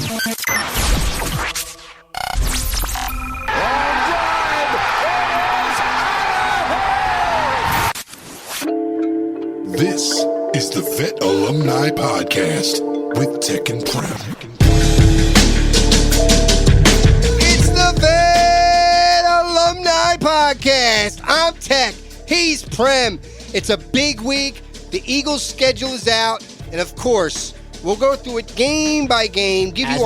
This is the Vet Alumni Podcast with Tek Prem. It's the Vet Alumni Podcast. I'm Tek. He's Prem. It's a big week. The Eagles' schedule is out. And, of course, we'll go through it game by game, give you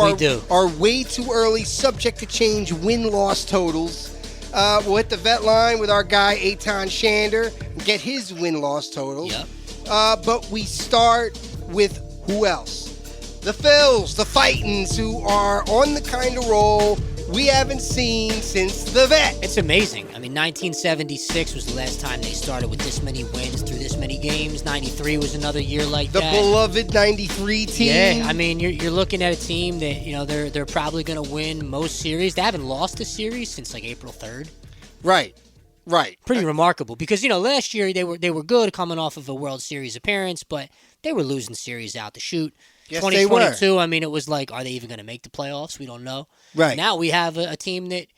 our way too early, subject to change win-loss totals. We'll hit the vet line with our guy, Eytan Shander, and get his win-loss totals. Yep. But we start with who else? The Phillies, the Fightins, who are on the kind of roll we haven't seen since the vet. It's amazing. I mean, 1976 was the last time they started with this many wins through this many games. 93 was another year like the that. The beloved 93 team. Yeah, I mean, you're looking at a team that, you know, they're probably going to win most series. They haven't lost a series since like April 3rd. Right. Pretty remarkable because, you know, last year they were good coming off of a World Series appearance, but they were losing series out the chute. Yes, 2022, I mean, it was like, are they even going to make the playoffs? We don't know. Right. Now we have a team that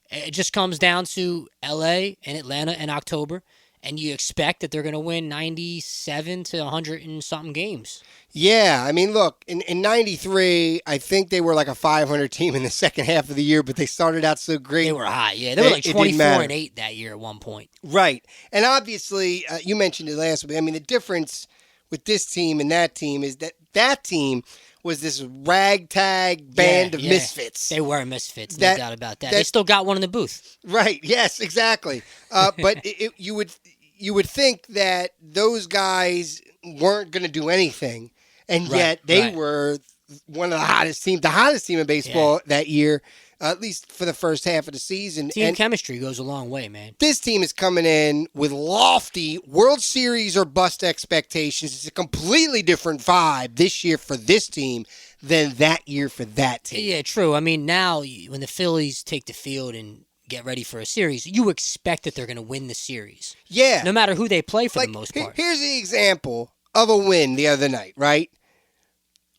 it just comes down to L.A. and Atlanta in October, and you expect that they're going to win 97 to 100 and something games. Yeah, I mean, look, in 93, I think they were like a 500 team in the second half of the year, but they started out so great. They were hot, yeah. They were like 24-8 that year at one point. Right. And obviously, you mentioned it last week. I mean, the difference with this team and that team is that team was this ragtag band of misfits. They were misfits, no doubt about that. They still got one in the booth. Right, yes, exactly. But you would think that those guys weren't going to do anything, and yet they were one of the hottest team in baseball that year, at least for the first half of the season. Team chemistry goes a long way, man. This team is coming in with lofty World Series or bust expectations. It's a completely different vibe this year for this team than that year for that team. Yeah, true. I mean, now when the Phillies take the field and get ready for a series, you expect that they're going to win the series. Yeah. No matter who they play for the most part. Here's the example of a win the other night, right?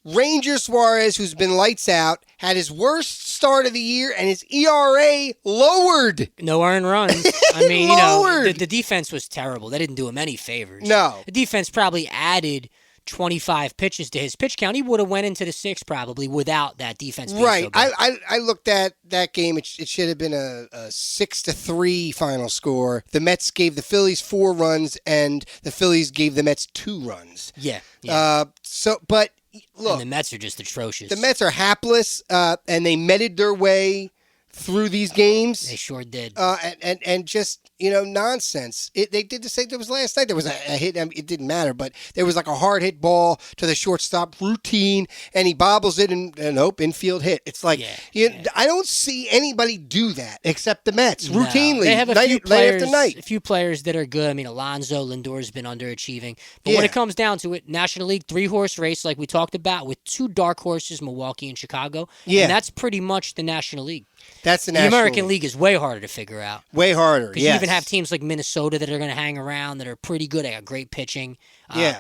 Ranger Suarez, who's been lights out, had his worst start of the year, and his ERA lowered. No earned runs. I mean, you know, the defense was terrible. They didn't do him any favors. No. The defense probably added 25 pitches to his pitch count. He would have went into the sixth probably without that defense being right. So bad. I looked at that game. It should have been a 6-3 final score. The Mets gave the Phillies 4 runs, and the Phillies gave the Mets 2 runs. Yeah. But look, and the Mets are just atrocious. The Mets are hapless, and they meted their way through these games. They sure did. And just, you know, nonsense. They did the same. There was last night. There was a hit. I mean, it didn't matter, but there was like a hard hit ball to the shortstop routine, and he bobbles it and infield hit. It's like, I don't see anybody do that except the Mets routinely. They have night after night. A few players that are good. I mean, Alonso, Lindor's been underachieving. But when it comes down to it, National League 3-horse race like we talked about with 2 dark horses, Milwaukee and Chicago. Yeah. And that's pretty much the National League. That's the American League is way harder to figure out. Way harder, because you even have teams like Minnesota that are going to hang around that are pretty good. They got great pitching.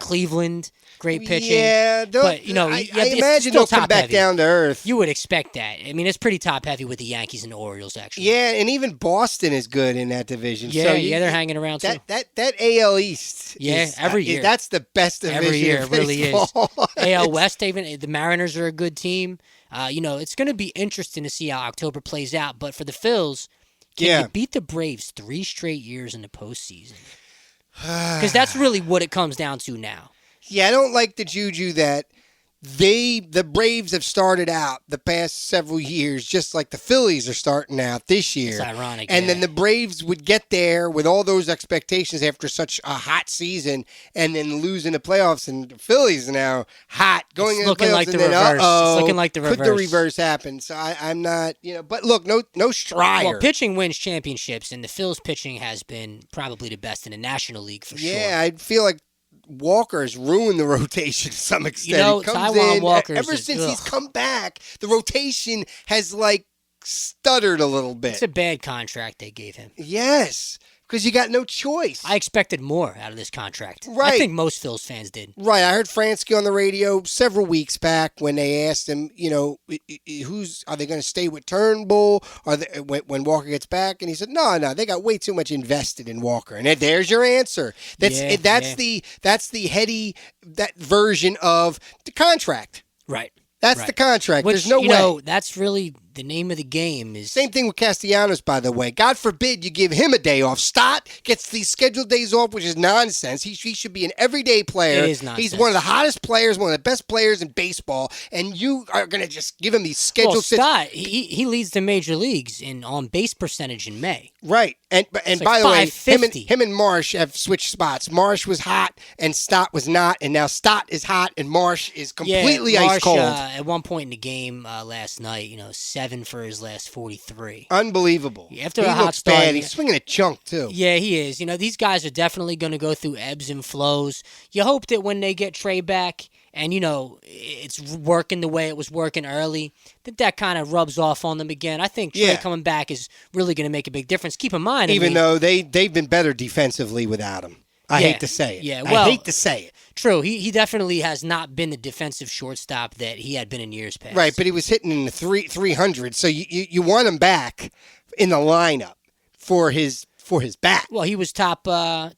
Cleveland, great pitching. Yeah, but you know, I imagine they'll come back down to earth. You would expect that. I mean, it's pretty top heavy with the Yankees and the Orioles, actually. Yeah, and even Boston is good in that division. Yeah, so they're hanging around too. That AL East. Every year. That's the best division. Every year, it really is. AL West, even the Mariners are a good team. You know, it's going to be interesting to see how October plays out. But for the Phils, can you beat the Braves 3 straight years in the postseason? Because that's really what it comes down to now. Yeah, I don't like the juju that the Braves have started out the past several years just like the Phillies are starting out this year. It's ironic. And then the Braves would get there with all those expectations after such a hot season and then lose in the playoffs. And the Phillies are now hot going into the playoffs. Like and the then, reverse. It's looking like the reverse. Could the reverse happen? So I'm not, you know, but look, no Strider. Well, pitching wins championships, and the Phils pitching has been probably the best in the National League for sure. Yeah, I feel like Walker has ruined the rotation to some extent. You know, he comes Taijuan in, Walker ever since he's come back, the rotation has like stuttered a little bit. It's a bad contract they gave him. Yes. Because you got no choice. I expected more out of this contract. Right. I think most Phils fans did. Right. I heard Fransky on the radio several weeks back when they asked him, are they going to stay with Turnbull when Walker gets back? And he said, no, they got way too much invested in Walker. And there's your answer. That's the heady version of the contract. Right. That's the contract. Which, there's no way. That's really the name of the game. Is Same thing with Castellanos, by the way. God forbid you give him a day off. Stott gets these scheduled days off, which is nonsense. He should be an everyday player. It is nonsense. He's one of the hottest players, one of the best players in baseball, and you are going to just give him these scheduled Stott, he leads the major leagues in on base percentage in May. Right. And It's by like the way, 550. him and Marsh have switched spots. Marsh was hot and Stott was not, and now Stott is hot and Marsh is completely Marsh, ice cold. At one point in the game last night, 7 for his last 43. Unbelievable. After he a hot looks start, bad. He's swinging a chunk too. Yeah, he is. These guys are definitely going to go through ebbs and flows. You hope that when they get Trey back and, it's working the way it was working early, that kind of rubs off on them again. I think Trey coming back is really going to make a big difference. Keep in mind, even though they've been better defensively without him. I hate to say it. Yeah, well, I hate to say it. True. He definitely has not been the defensive shortstop that he had been in years past. Right, but he was hitting in the 300, so you want him back in the lineup for his bat. Well, he was top 5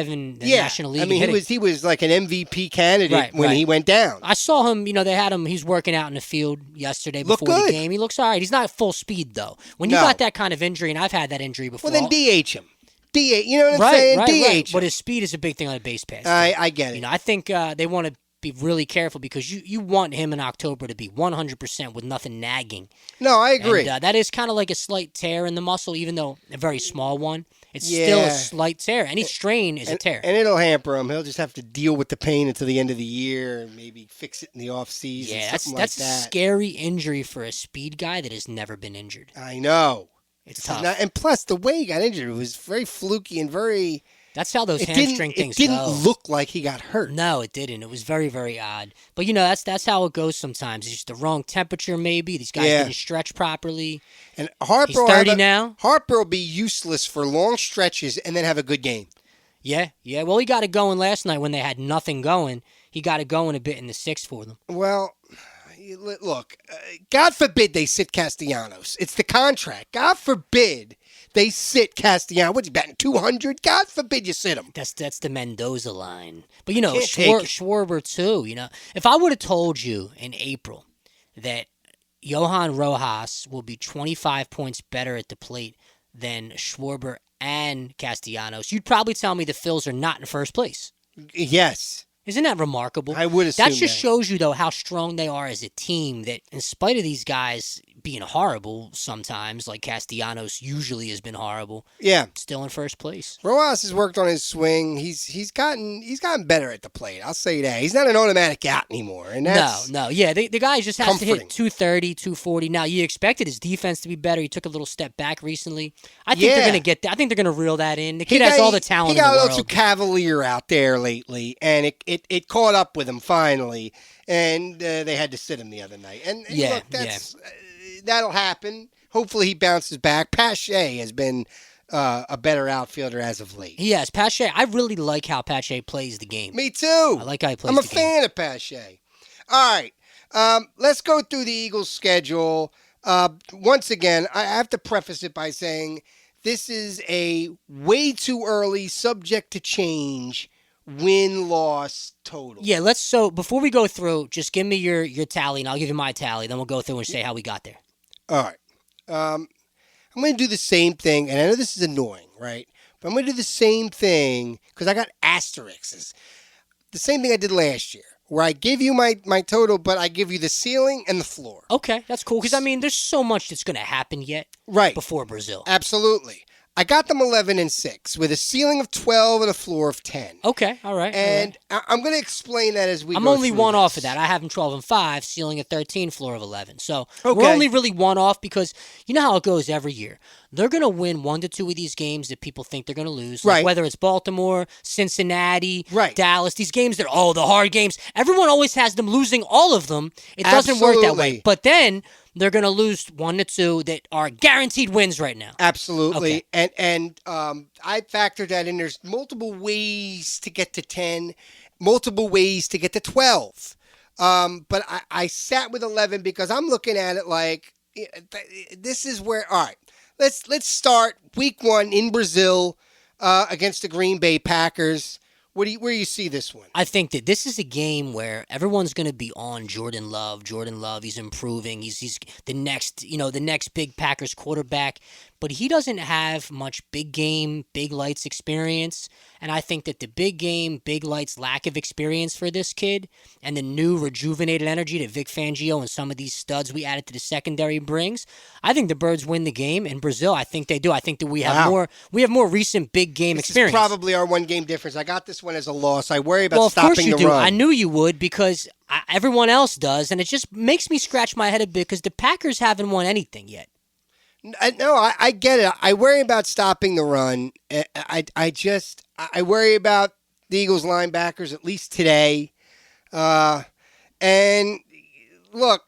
in the National League. I mean, he was like an MVP candidate when he went down. I saw him. They had him. He's working out in the field yesterday before the game. He looks all right. He's not full speed though. When you got that kind of injury, and I've had that injury before. Well, then DH him. You know what I'm saying? DH. Right. But his speed is a big thing on a base pass. I get it. I think they want to be really careful because you want him in October to be 100% with nothing nagging. No, I agree. And, that is kind of like a slight tear in the muscle, even though a very small one. It's still a slight tear. Any strain is a tear. And it'll hamper him. He'll just have to deal with the pain until the end of the year and maybe fix it in the offseason. Yeah, that's a scary injury for a speed guy that has never been injured. I know. It's tough. And plus, the way he got injured was very fluky and very... That's how those hamstring things go. It didn't look like he got hurt. No, it didn't. It was very, very odd. But, that's how it goes sometimes. It's just the wrong temperature, maybe. These guys didn't stretch properly. And Harper, he's 30 now. Harper will be useless for long stretches and then have a good game. Yeah. Well, he got it going last night when they had nothing going. He got it going a bit in the 6th for them. Well... Look, God forbid they sit Castellanos. It's the contract. God forbid they sit Castellanos. What's he batting, 200? God forbid you sit him. That's the Mendoza line. But, Schwarber, too. If I would have told you in April that Johan Rojas will be 25 points better at the plate than Schwarber and Castellanos, you'd probably tell me the Phils are not in first place. Yes. Isn't that remarkable? I would assume that just shows you, though, how strong they are as a team, that in spite of these guys being horrible sometimes, like Castellanos usually has been horrible, still in first place. Rojas has worked on his swing. He's gotten better at the plate. I'll say that. He's not an automatic out anymore. And that's No. Yeah, the guy just has to hit 230, 240. Now, you expected his defense to be better. He took a little step back recently. I think they're going to get that. I think they're going to reel that in. The kid has all the talent in the world. He got a little too cavalier out there lately, and it caught up with him finally, and they had to sit him the other night. And look, that'll happen. Hopefully he bounces back. Pache has been a better outfielder as of late. He has. Pache, I really like how Pache plays the game. Me too. I like how he plays the game. I'm a fan of Pache. All right. Let's go through the Eagles' schedule. Once again, I have to preface it by saying this is a way too early, subject to change, win-loss total. Yeah, so before we go through, just give me your tally, and I'll give you my tally. Then we'll go through and say how we got there. All right. I'm going to do the same thing, and I know this is annoying, right? But I'm going to do the same thing because I got asterisks. The same thing I did last year, where I give you my total, but I give you the ceiling and the floor. Okay, that's cool, because, there's so much that's going to happen yet before Brazil. Absolutely. I got them 11-6 with a ceiling of 12 and a floor of 10. Okay, all right. And I'm going to explain that as we go I'm only through one this. off of that. I have them 12-5, ceiling at 13, floor of 11. So we're only really one off because you know how it goes every year. they're going to win 1 to 2 of these games that people think they're going to lose. Right. Like whether it's Baltimore, Cincinnati, Right. Dallas, these games that are, the hard games. Everyone always has them losing all of them. It doesn't work that way. Absolutely. But then they're going to lose 1 to 2 that are guaranteed wins right now. Absolutely. Okay. And I factored that in. There's multiple ways to get to 10, multiple ways to get to 12. But I sat with 11 because I'm looking at it like this is where, all right, let's start week 1 in Brazil against the Green Bay Packers. Where do you see this one? I think that this is a game where everyone's going to be on Jordan Love. Jordan Love, he's improving. He's the next big Packers quarterback, but he doesn't have much big game, big lights experience. And I think that the big game, big lights lack of experience for this kid and the new rejuvenated energy that Vic Fangio and some of these studs we added to the secondary brings, I think the Birds win the game. In Brazil, I think they do. I think that we have more recent big game experience. This is probably our 1 game difference. I got this one as a loss. I worry about Well, of stopping course you the do. run. I knew you would because everyone else does, and it just makes me scratch my head a bit because the Packers haven't won anything yet. No, I get it. I worry about stopping the run. I worry about the Eagles linebackers, at least today. And look,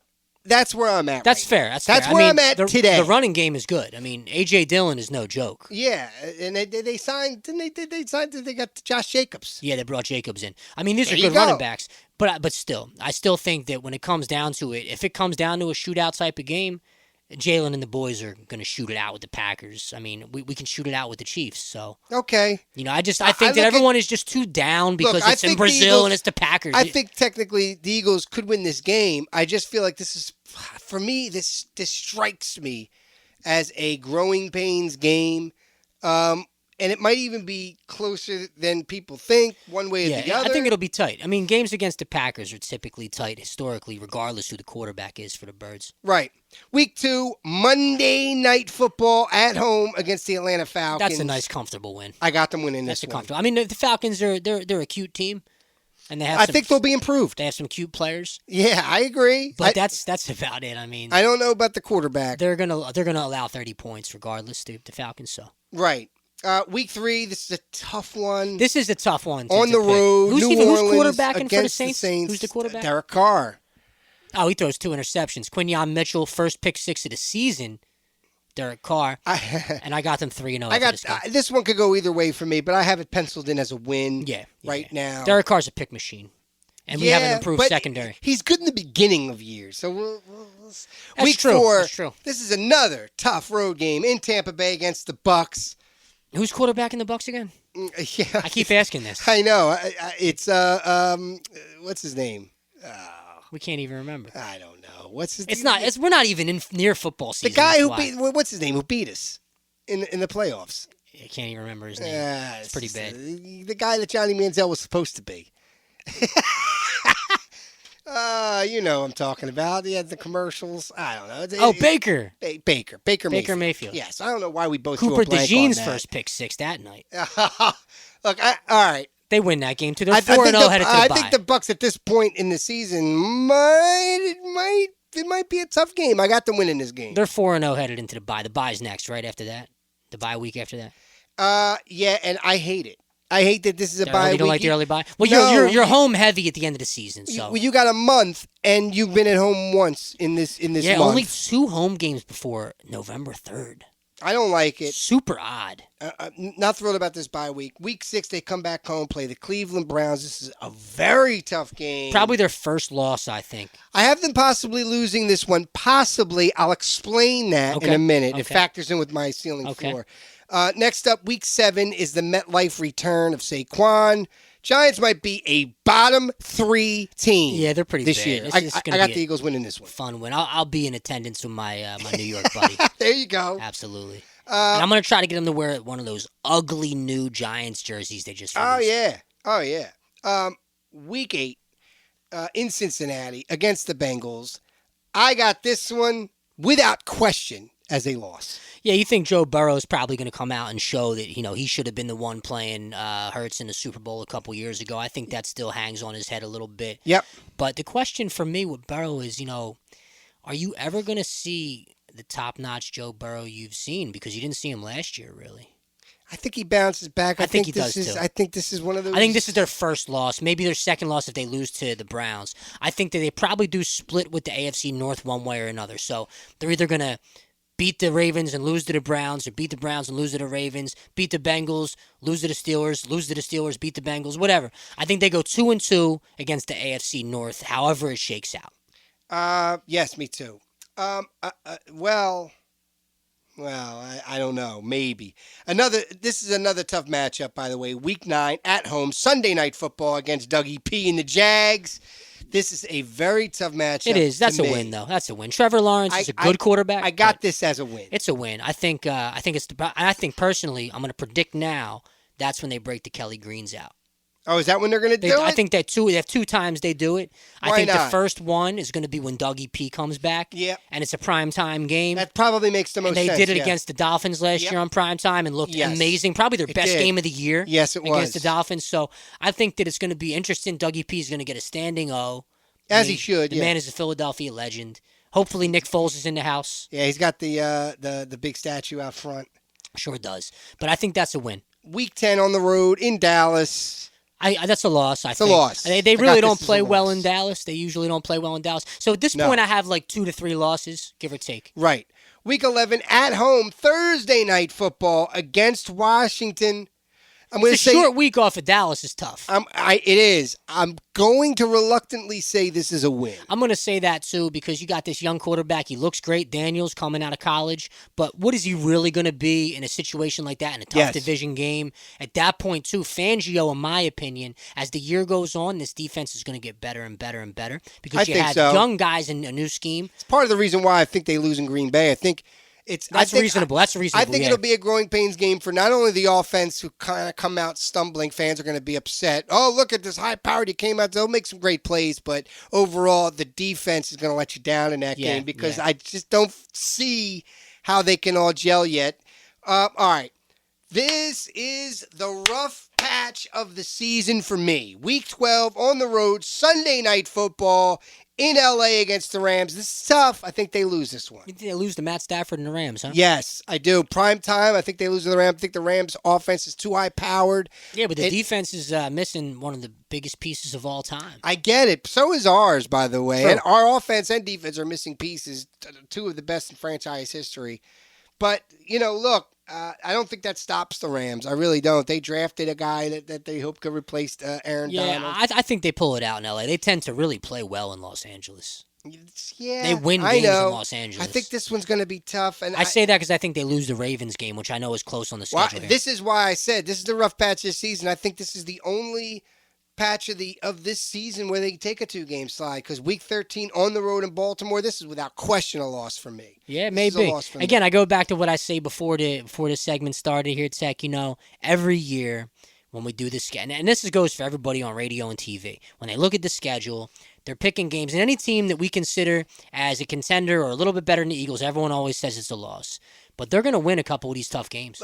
that's where I'm at. That's right fair. now. That's fair. where I'm at today. The running game is good. I mean, A.J. Dillon is no joke. Yeah, and they signed, didn't they? They signed, they got Josh Jacobs. Yeah, they brought Jacobs in. I mean, these There are you good go. running backs. But still, I still think that when it comes down to it, if it comes down to a shootout type of game, Jalen and the boys are going to shoot it out with the Packers. I mean, we can shoot it out with the Chiefs. So, Okay. I think that everyone is just too down because it's in Brazil and it's the Packers. I think technically the Eagles could win this game. I just feel like this is, for me, this strikes me as a growing pains game. And it might even be closer than people think, one way or the other. I think it'll be tight. I mean, games against the Packers are typically tight historically, regardless who the quarterback is for the Birds. Right. Week 2, Monday Night Football at home against the Atlanta Falcons. That's a nice, comfortable win. I got them winning this That's a one. comfortable. I mean, the Falcons they're a cute team, and they have. I think they'll be improved. They have some cute players. Yeah, I agree. But that's about it. I mean, I don't know about the quarterback. They're gonna allow 30 points regardless. The Falcons. So right. Week 3, this is a tough one. This is a tough one. On the road, Who's New Orleans quarterbacking for the against Saints? Who's the quarterback? Derek Carr. Oh, he throws 2 interceptions. Quinyon Mitchell, first pick 6 of the season. Derek Carr. And I got them 3-0. I got this one could go either way for me, but I have it penciled in as a win. Right now. Derek Carr's a pick machine, and we have an improved but secondary. He's good in the beginning of years, so we'll Week true. 4. That's true. This is another tough road game in Tampa Bay against the Bucks. Who's quarterback in the Bucks again? Yeah, I keep asking this. I know. It's what's his name? We can't even remember. I don't know. What's his? It's not. We're not even near football season. The guy who that's why. beat. What's his name? Who beat us in the playoffs? I can't even remember his name. It's pretty bad. The guy that Johnny Manziel was supposed to be. You know what I'm talking about. He had the commercials. I don't know. Baker. Baker Mayfield. Yes. I don't know why we both Cooper drew a blank on DeJean's that. first pick 6 that night. Look, all right. They win that game too. They're 4-0 headed to the I bye. think the Bucks at this point in the season might be a tough game. I got them winning this game. They're 4-0 headed into the bye. The bye's next, right after that. The bye week after that. Yeah, and I hate it. I hate that this is a bye week. You don't like the early bye? Well, No. you're home heavy at the end of the season, so You got a month, and you've been at home once in this month. only 2 home games before November 3rd. I don't like it. Super odd. Not thrilled about this bye week. Week 6, they come back home, play the Cleveland Browns. This is a very tough game. Probably their first loss, I think. I have them possibly losing this one. Possibly. I'll explain that in a minute. Okay. It factors in with my ceiling floor. Next up, Week 7 is the MetLife return of Saquon. Giants might be a bottom 3 team. Yeah, they're pretty this bad. year. It's I got the Eagles winning this one. Fun win. I'll be in attendance with my New York buddy. There you go. Absolutely. And I'm going to try to get him to wear one of those ugly new Giants jerseys they just released. Oh, yeah. Week 8 in Cincinnati against the Bengals. I got this one without question as a loss. Yeah, you think Joe Burrow is probably going to come out and show that, he should have been the one playing Hurts in the Super Bowl a couple years ago. I think that still hangs on his head a little bit. Yep. But the question for me with Burrow is, are you ever going to see the top-notch Joe Burrow you've seen? Because you didn't see him last year, really. I think he bounces back. I think he does, too. I think this is one of those. I think this is their first loss, maybe their second loss if they lose to the Browns. I think that they probably do split with the AFC North one way or another. So they're either going to beat the Ravens and lose to the Browns, or beat the Browns and lose to the Ravens, beat the Bengals, lose to the Steelers, beat the Bengals, whatever. I think they go 2-2 against the AFC North, however it shakes out. Yes, me too. I don't know. Maybe. This is another tough matchup, by the way. Week 9 at home, Sunday Night Football against Dougie P and the Jags. This is a very tough matchup. It is. That's a win, though. That's a win. Trevor Lawrence is a good quarterback. I got this as a win. It's a win. I think personally, I'm going to predict now that's when they break the Kelly Greens out. Oh, is that when they're going to do it? I think that they have 2 times they do it. Why I think not? the first one is going to be when Dougie P comes back. Yeah. And it's a primetime game. That probably makes the most sense. And they did it against the Dolphins last year on primetime and looked amazing. Probably their best game of the year. Yes, it was. Against the Dolphins. So I think that it's going to be interesting. Dougie P is going to get a standing O. As he should, The man is a Philadelphia legend. Hopefully Nick Foles is in the house. Yeah, he's got the big statue out front. Sure does. But I think that's a win. Week 10 on the road in Dallas. That's a loss, I think. It's a loss. They really don't play well in Dallas. They usually don't play well in Dallas. So at this point, I have like 2 to 3 losses, give or take. Right. Week 11 at home, Thursday Night Football against Washington. It's a short week off of Dallas is tough. It is. I'm going to reluctantly say this is a win. I'm going to say that, too, because you got this young quarterback. He looks great. Daniels coming out of college. But what is he really going to be in a situation like that in a tough division game? At that point, too, Fangio, in my opinion, as the year goes on, this defense is going to get better and better and better because you have young guys in a new scheme. It's part of the reason why I think they lose in Green Bay. I think That's reasonable. I think it'll be a growing pains game for not only the offense who kind of come out stumbling. Fans are going to be upset. Oh, look at this high-powered. He came out. They'll make some great plays, but overall, the defense is going to let you down in that game because I just don't see how they can all gel yet. All right. This is the rough patch of the season for me. Week 12 on the road, Sunday Night Football in L.A. against the Rams. This is tough. I think they lose this one. You think they lose to Matt Stafford and the Rams, huh? Yes, I do. Prime time, I think they lose to the Rams. I think the Rams' offense is too high-powered. Yeah, but the defense is missing one of the biggest pieces of all time. I get it. So is ours, by the way. Sure. And our offense and defense are missing pieces, 2 of the best in franchise history. But, look, I don't think that stops the Rams. I really don't. They drafted a guy that they hope could replace Aaron Donald. I think they pull it out in L.A. They tend to really play well in Los Angeles. Yeah, they win games in Los Angeles. I think this one's going to be tough. And I say that because I think they lose the Ravens game, which I know is close on the schedule. This is why I said this is the rough patch this season. I think this is the only patch of this season where they take a 2-game slide because Week 13 on the road in Baltimore, this is without question a loss for me. Yeah, maybe. Again, I go back to what I say before the segment started here, Tech. Every year when we do this, and this goes for everybody on radio and TV, when they look at the schedule, they're picking games. And any team that we consider as a contender or a little bit better than the Eagles, everyone always says it's a loss. But they're going to win a couple of these tough games.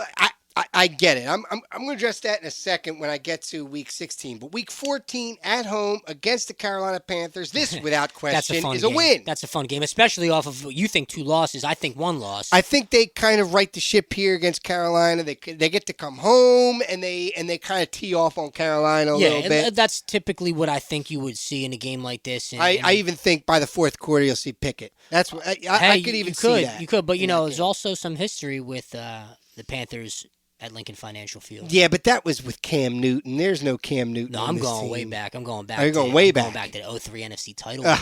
I get it. I'm going to address that in a second when I get to Week 16. But Week 14 at home against the Carolina Panthers, this, without question, is a win. That's a fun game, especially off of you think 2 losses. I think 1 loss. I think they kind of right the ship here against Carolina. They get to come home and they kind of tee off on Carolina a little bit. That's typically what I think you would see in a game like this. I even think by the 4th quarter you'll see Pickett. That's what I could even see that. You could, but there's also some history with the Panthers at Lincoln Financial Field. Yeah, but that was with Cam Newton. There's no Cam Newton. No, I'm going way back. I'm going back. Are you going way back? I'm going back to the 03 NFC title game.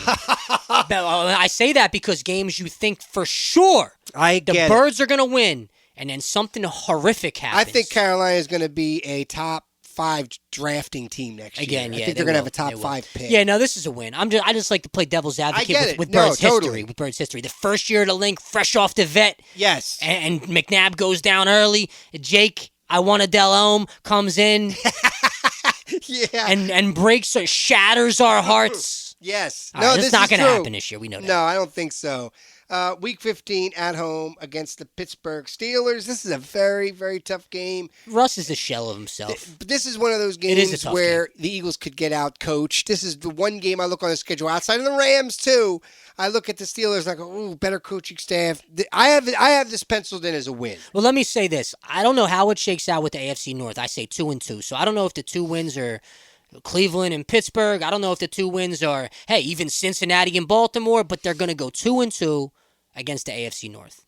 I say that because games you think for sure the Birds are going to win, and then something horrific happens. I think Carolina is going to be a top 5 drafting team next year. Again, I think they're going to have a top 5 pick. Yeah, no, this is a win. I just like to play devil's advocate with Birds history. With Birds history, the first year of the Link, fresh off the vet. Yes, and McNabb goes down early. Jake, I want a Del Elm, comes in. Yeah, and breaks or shatters our hearts. Yes. All No, right, this it's not is going to true. happen this year. We know that. No, I don't think so. Week 15 at home against the Pittsburgh Steelers. This is a very, very tough game. Russ is a shell of himself. But this is one of those It is a games tough where the Eagles could get out coached. This is the one game I look on the schedule outside of the Rams too. I look at the Steelers and I go, "Ooh, better coaching staff." I have this penciled in as a win. Well, let me say this. I don't know how it shakes out with the AFC North. I say 2-2. So I don't know if the 2 wins are Cleveland and Pittsburgh. I don't know if the 2 wins are, hey, even Cincinnati and Baltimore, but they're going to go 2-2 against the AFC North.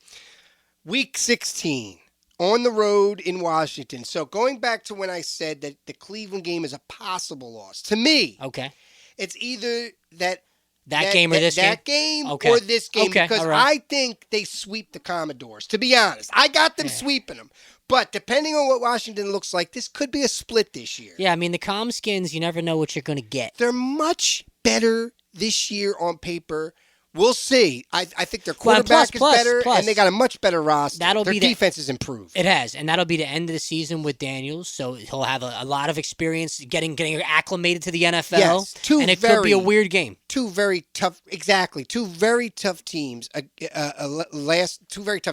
Week 16 on the road in Washington. So going back to when I said that the Cleveland game is a possible loss, to me, Okay. it's either that Game or this game? That game Okay. or this game, Okay, because all right. I think they sweep the Commodores, to be honest. I got them sweeping them. But depending on what Washington looks like, this could be a split this year. Yeah, I mean, the Comskins, you never know what you're going to get. They're much better this year on paper. We'll see. I think their quarterback is better, and they got a much better roster. Their defense is improved. It has, and that'll be the end of the season with Daniels, so he'll have a lot of experience getting acclimated to the NFL, yes, and it could be a weird game. Two very tough teams, two very tough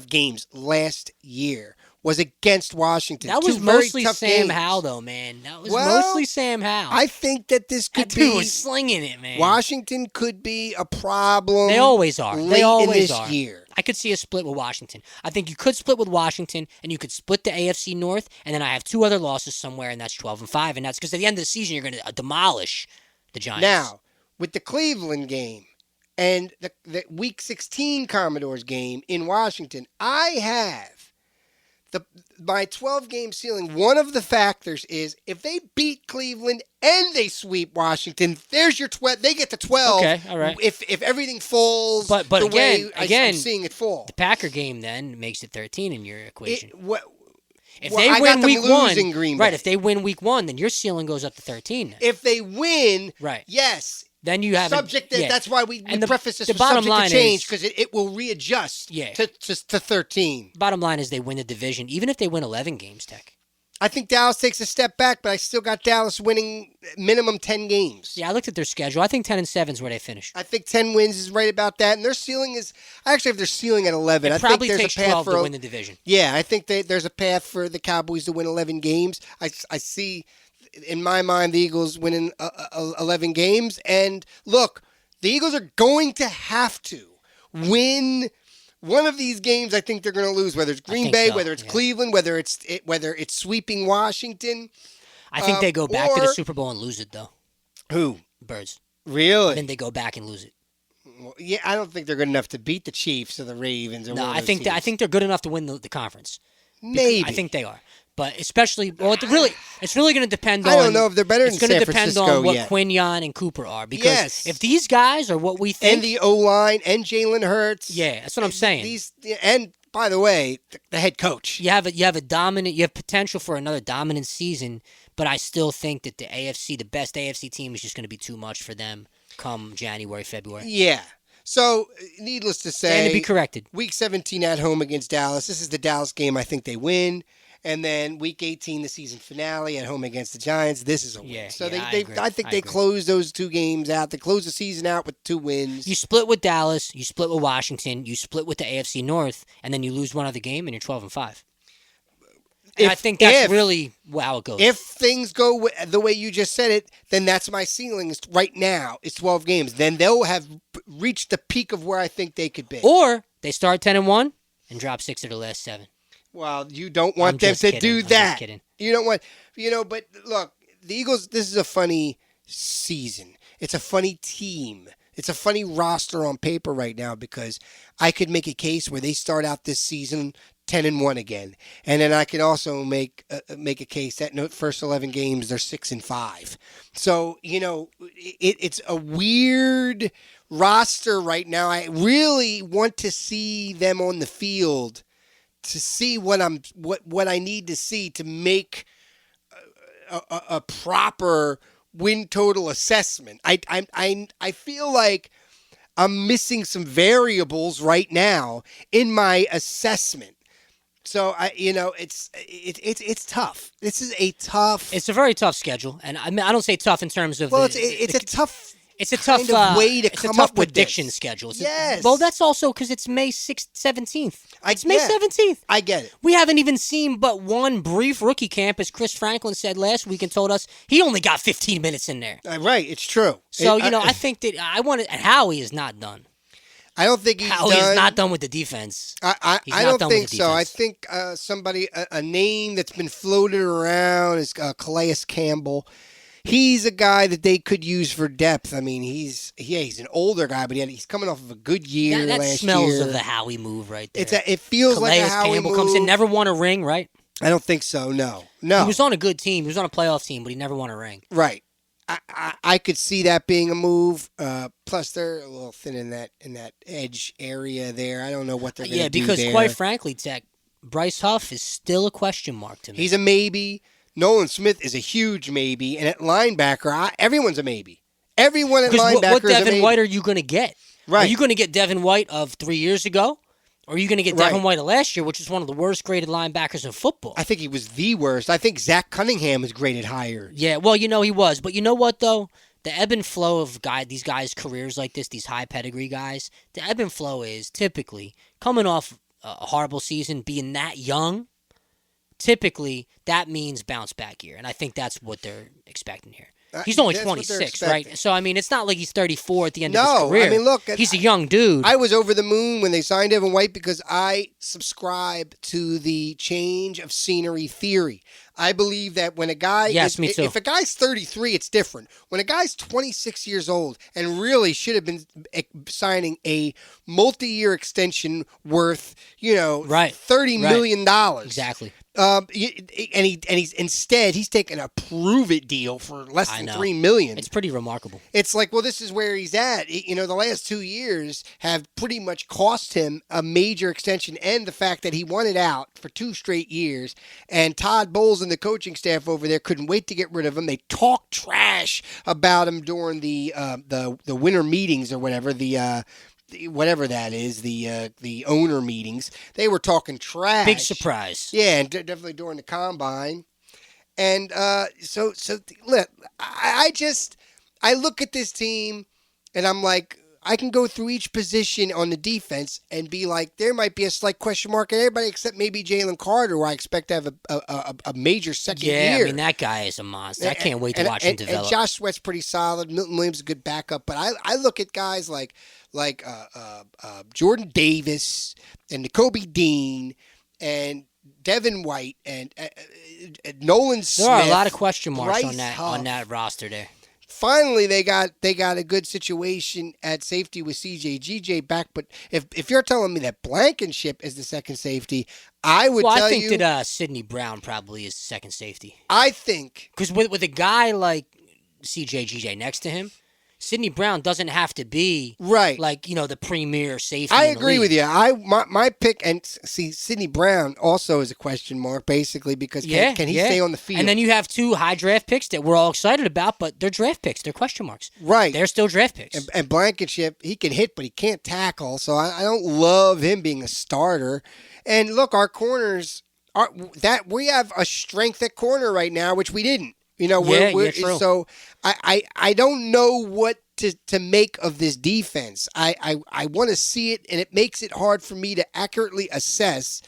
games last year was against Washington. That was two very mostly tough Sam games. Howell, though, man. That was mostly Sam Howell. I think that this could that be. dude was slinging it, man. Washington could be a problem. They always are. They always in this are. year. I could see a split with Washington. I think you could split with Washington, and you could split the AFC North, and then I have 2 other losses somewhere, and that's 12-5, and that's because at the end of the season you're going to demolish the Giants. Now, with the Cleveland game and the Week 16 Commodores game in Washington, I have my 12-game ceiling. One of the factors is if they beat Cleveland and they sweep Washington, there's your 12. They get to 12. Okay, all right. If everything falls but the again, way I'm seeing it fall. The Packer game then makes it 13 in your equation. If I they got win them week losing 1, Green Bay. right? If they win week 1, then your ceiling goes up to 13. If they win, right? Yes. Then you have subject. That's why we preface this the with bottom subject line to change, is because it will readjust to 13. Bottom line is they win the division, even if they win 11 games, Tech. I think Dallas takes a step back, but I still got Dallas winning minimum 10 games. Yeah, I looked at their schedule. I think 10-7 is where they finish. I think 10 wins is right about that, and their ceiling is. I actually have their ceiling at 11. It I probably think there's takes a path 12 for to win the division. Yeah, I think there's a path for the Cowboys to win 11 games. I see, in my mind, the Eagles winning 11 games, and look. The Eagles are going to have to win one of these games. I think they're going to lose, whether it's Green Bay, whether it's Cleveland, whether it's sweeping Washington. I think they go back to the Super Bowl and lose it, though. Who? Birds. Really? I think they go back and lose it. Well, yeah, I don't think they're good enough to beat the Chiefs or the Ravens. Or no, one of I those think teams. they're good enough to win the conference. Maybe. I think they are. But especially, it's really going to depend on. I don't know if they're better than San Francisco yet. It's going to depend on what Quinyon and Cooper are. Because if these guys are what we think. And the O-line and Jalen Hurts. Yeah, that's what I'm saying. And, by the way, the head coach. You have potential for another dominant season, but I still think that the best AFC team is just going to be too much for them come January, February. Yeah. So, needless to say. And to be corrected. Week 17 at home against Dallas. This is the Dallas game I think they win. And then Week 18, the season finale at home against the Giants. This is a win. I think they close those 2 games out. They close the season out with 2 wins. You split with Dallas. You split with Washington. You split with the AFC North. And then you lose one other game and you're 12-5. I think that's really how it goes. If things go the way you just said it, then that's my ceiling right now. It's 12 games. Then they'll have reached the peak of where I think they could be. Or they start 10-1 and drop 6 of the last 7. Well, you don't want them to do that. I'm just kidding. You don't want, but look, the Eagles, this is a funny season. It's a funny team. It's a funny roster on paper right now because I could make a case where they start out this season 10-1 again. And then I can also make a case that in the first 11 games, they're 6-5. So, it's a weird roster right now. I really want to see them on the field to see what I need to see to make a proper win total assessment. I feel like I'm missing some variables right now in my assessment. So it's tough. This is a tough. It's a very tough schedule, and I mean I don't say tough in terms of. Well, it's a tough. It's a tough way to it's come a tough up with prediction this. schedule. Yes. Well, that's also because it's May 17th. It's May 17th. I get it. We haven't even seen but one brief rookie camp, as Chris Franklin said last week and told us he only got 15 minutes in there. Right, it's true. So, I think that Howie is not done. I don't think he's Howie done. is not done with the defense. I don't think so. I think somebody, a name that's been floated around is Calais Campbell. He's a guy that they could use for depth. I mean, he's an older guy, but he's coming off of a good year that last year. smells of the Howie move right there. It feels Calais like a Howie Campbell move. comes in, never won a ring, right? I don't think so. No. He was on a good team. He was on a playoff team, but he never won a ring. Right. I could see that being a move. Plus, they're a little thin in that edge area there. I don't know what they're going to do there. Because quite frankly, Tech, Bryce Huff is still a question mark to me. He's a maybe. Nolan Smith is a huge maybe. And at linebacker, everyone's a maybe. Everyone at linebacker what is a maybe. Devin White are you going to get? Right. Are you going to get Devin White of 3 years ago? Or are you going to get Devin White of last year, which is one of the worst graded linebackers in football? I think he was the worst. I think Zach Cunningham is graded higher. Yeah, well, he was. But you know what, though? The ebb and flow of these guys' careers like this, these high pedigree guys, the ebb and flow is typically coming off a horrible season, being that young, typically that means bounce back year. And I think that's what they're expecting here. He's only 26, right? So, I mean, it's not like he's 34 at the end of his career. I mean, look. He's a young dude. I was over the moon when they signed Devin White because I subscribe to the change of scenery theory. I believe that when a guy me too. If a guy's 33, it's different. When a guy's 26 years old and really should have been signing a multi-year extension worth, $30 million. Exactly. And he's taking a prove it deal for less than $3 million. It's pretty remarkable. It's like, well, this is where he's at. The last 2 years have pretty much cost him a major extension, and the fact that he wanted out for 2 straight years. And Todd Bowles and the coaching staff over there couldn't wait to get rid of him. They talked trash about him during the winter meetings or whatever, whatever that is, the owner meetings. They were talking trash. Big surprise. Yeah, and definitely during the combine. And so look, I look at this team and I'm like, I can go through each position on the defense and be like, there might be a slight question mark at everybody except maybe Jalen Carter, who I expect to have a major second year. Yeah, I mean, that guy is a monster. I can't wait to watch him develop. And Josh Sweat's pretty solid. Milton Williams is a good backup. But I look at guys like Jordan Davis and N'Kobe Dean and Devin White and Nolan Smith. There are a lot of question marks Bryce on that roster there. Finally, they got a good situation at safety with CJ back. But if you're telling me that Blankenship is the second safety, I would tell you. Well, I think that Sidney Brown probably is the second safety. I think. Because with a guy like CJ next to him, Sidney Brown doesn't have to be like the premier safety. I in the agree league. with you. My pick, and see, Sidney Brown also is a question mark, basically, because can he stay on the field? And then you have 2 high draft picks that we're all excited about, but they're draft picks. They're question marks. Right. They're still draft picks. And Blankenship, he can hit, but he can't tackle, so I don't love him being a starter. And look, our corners we have a strength at corner right now, which we didn't. True. So I don't know what to make of this defense. I want to see it, and it makes it hard for me to accurately assess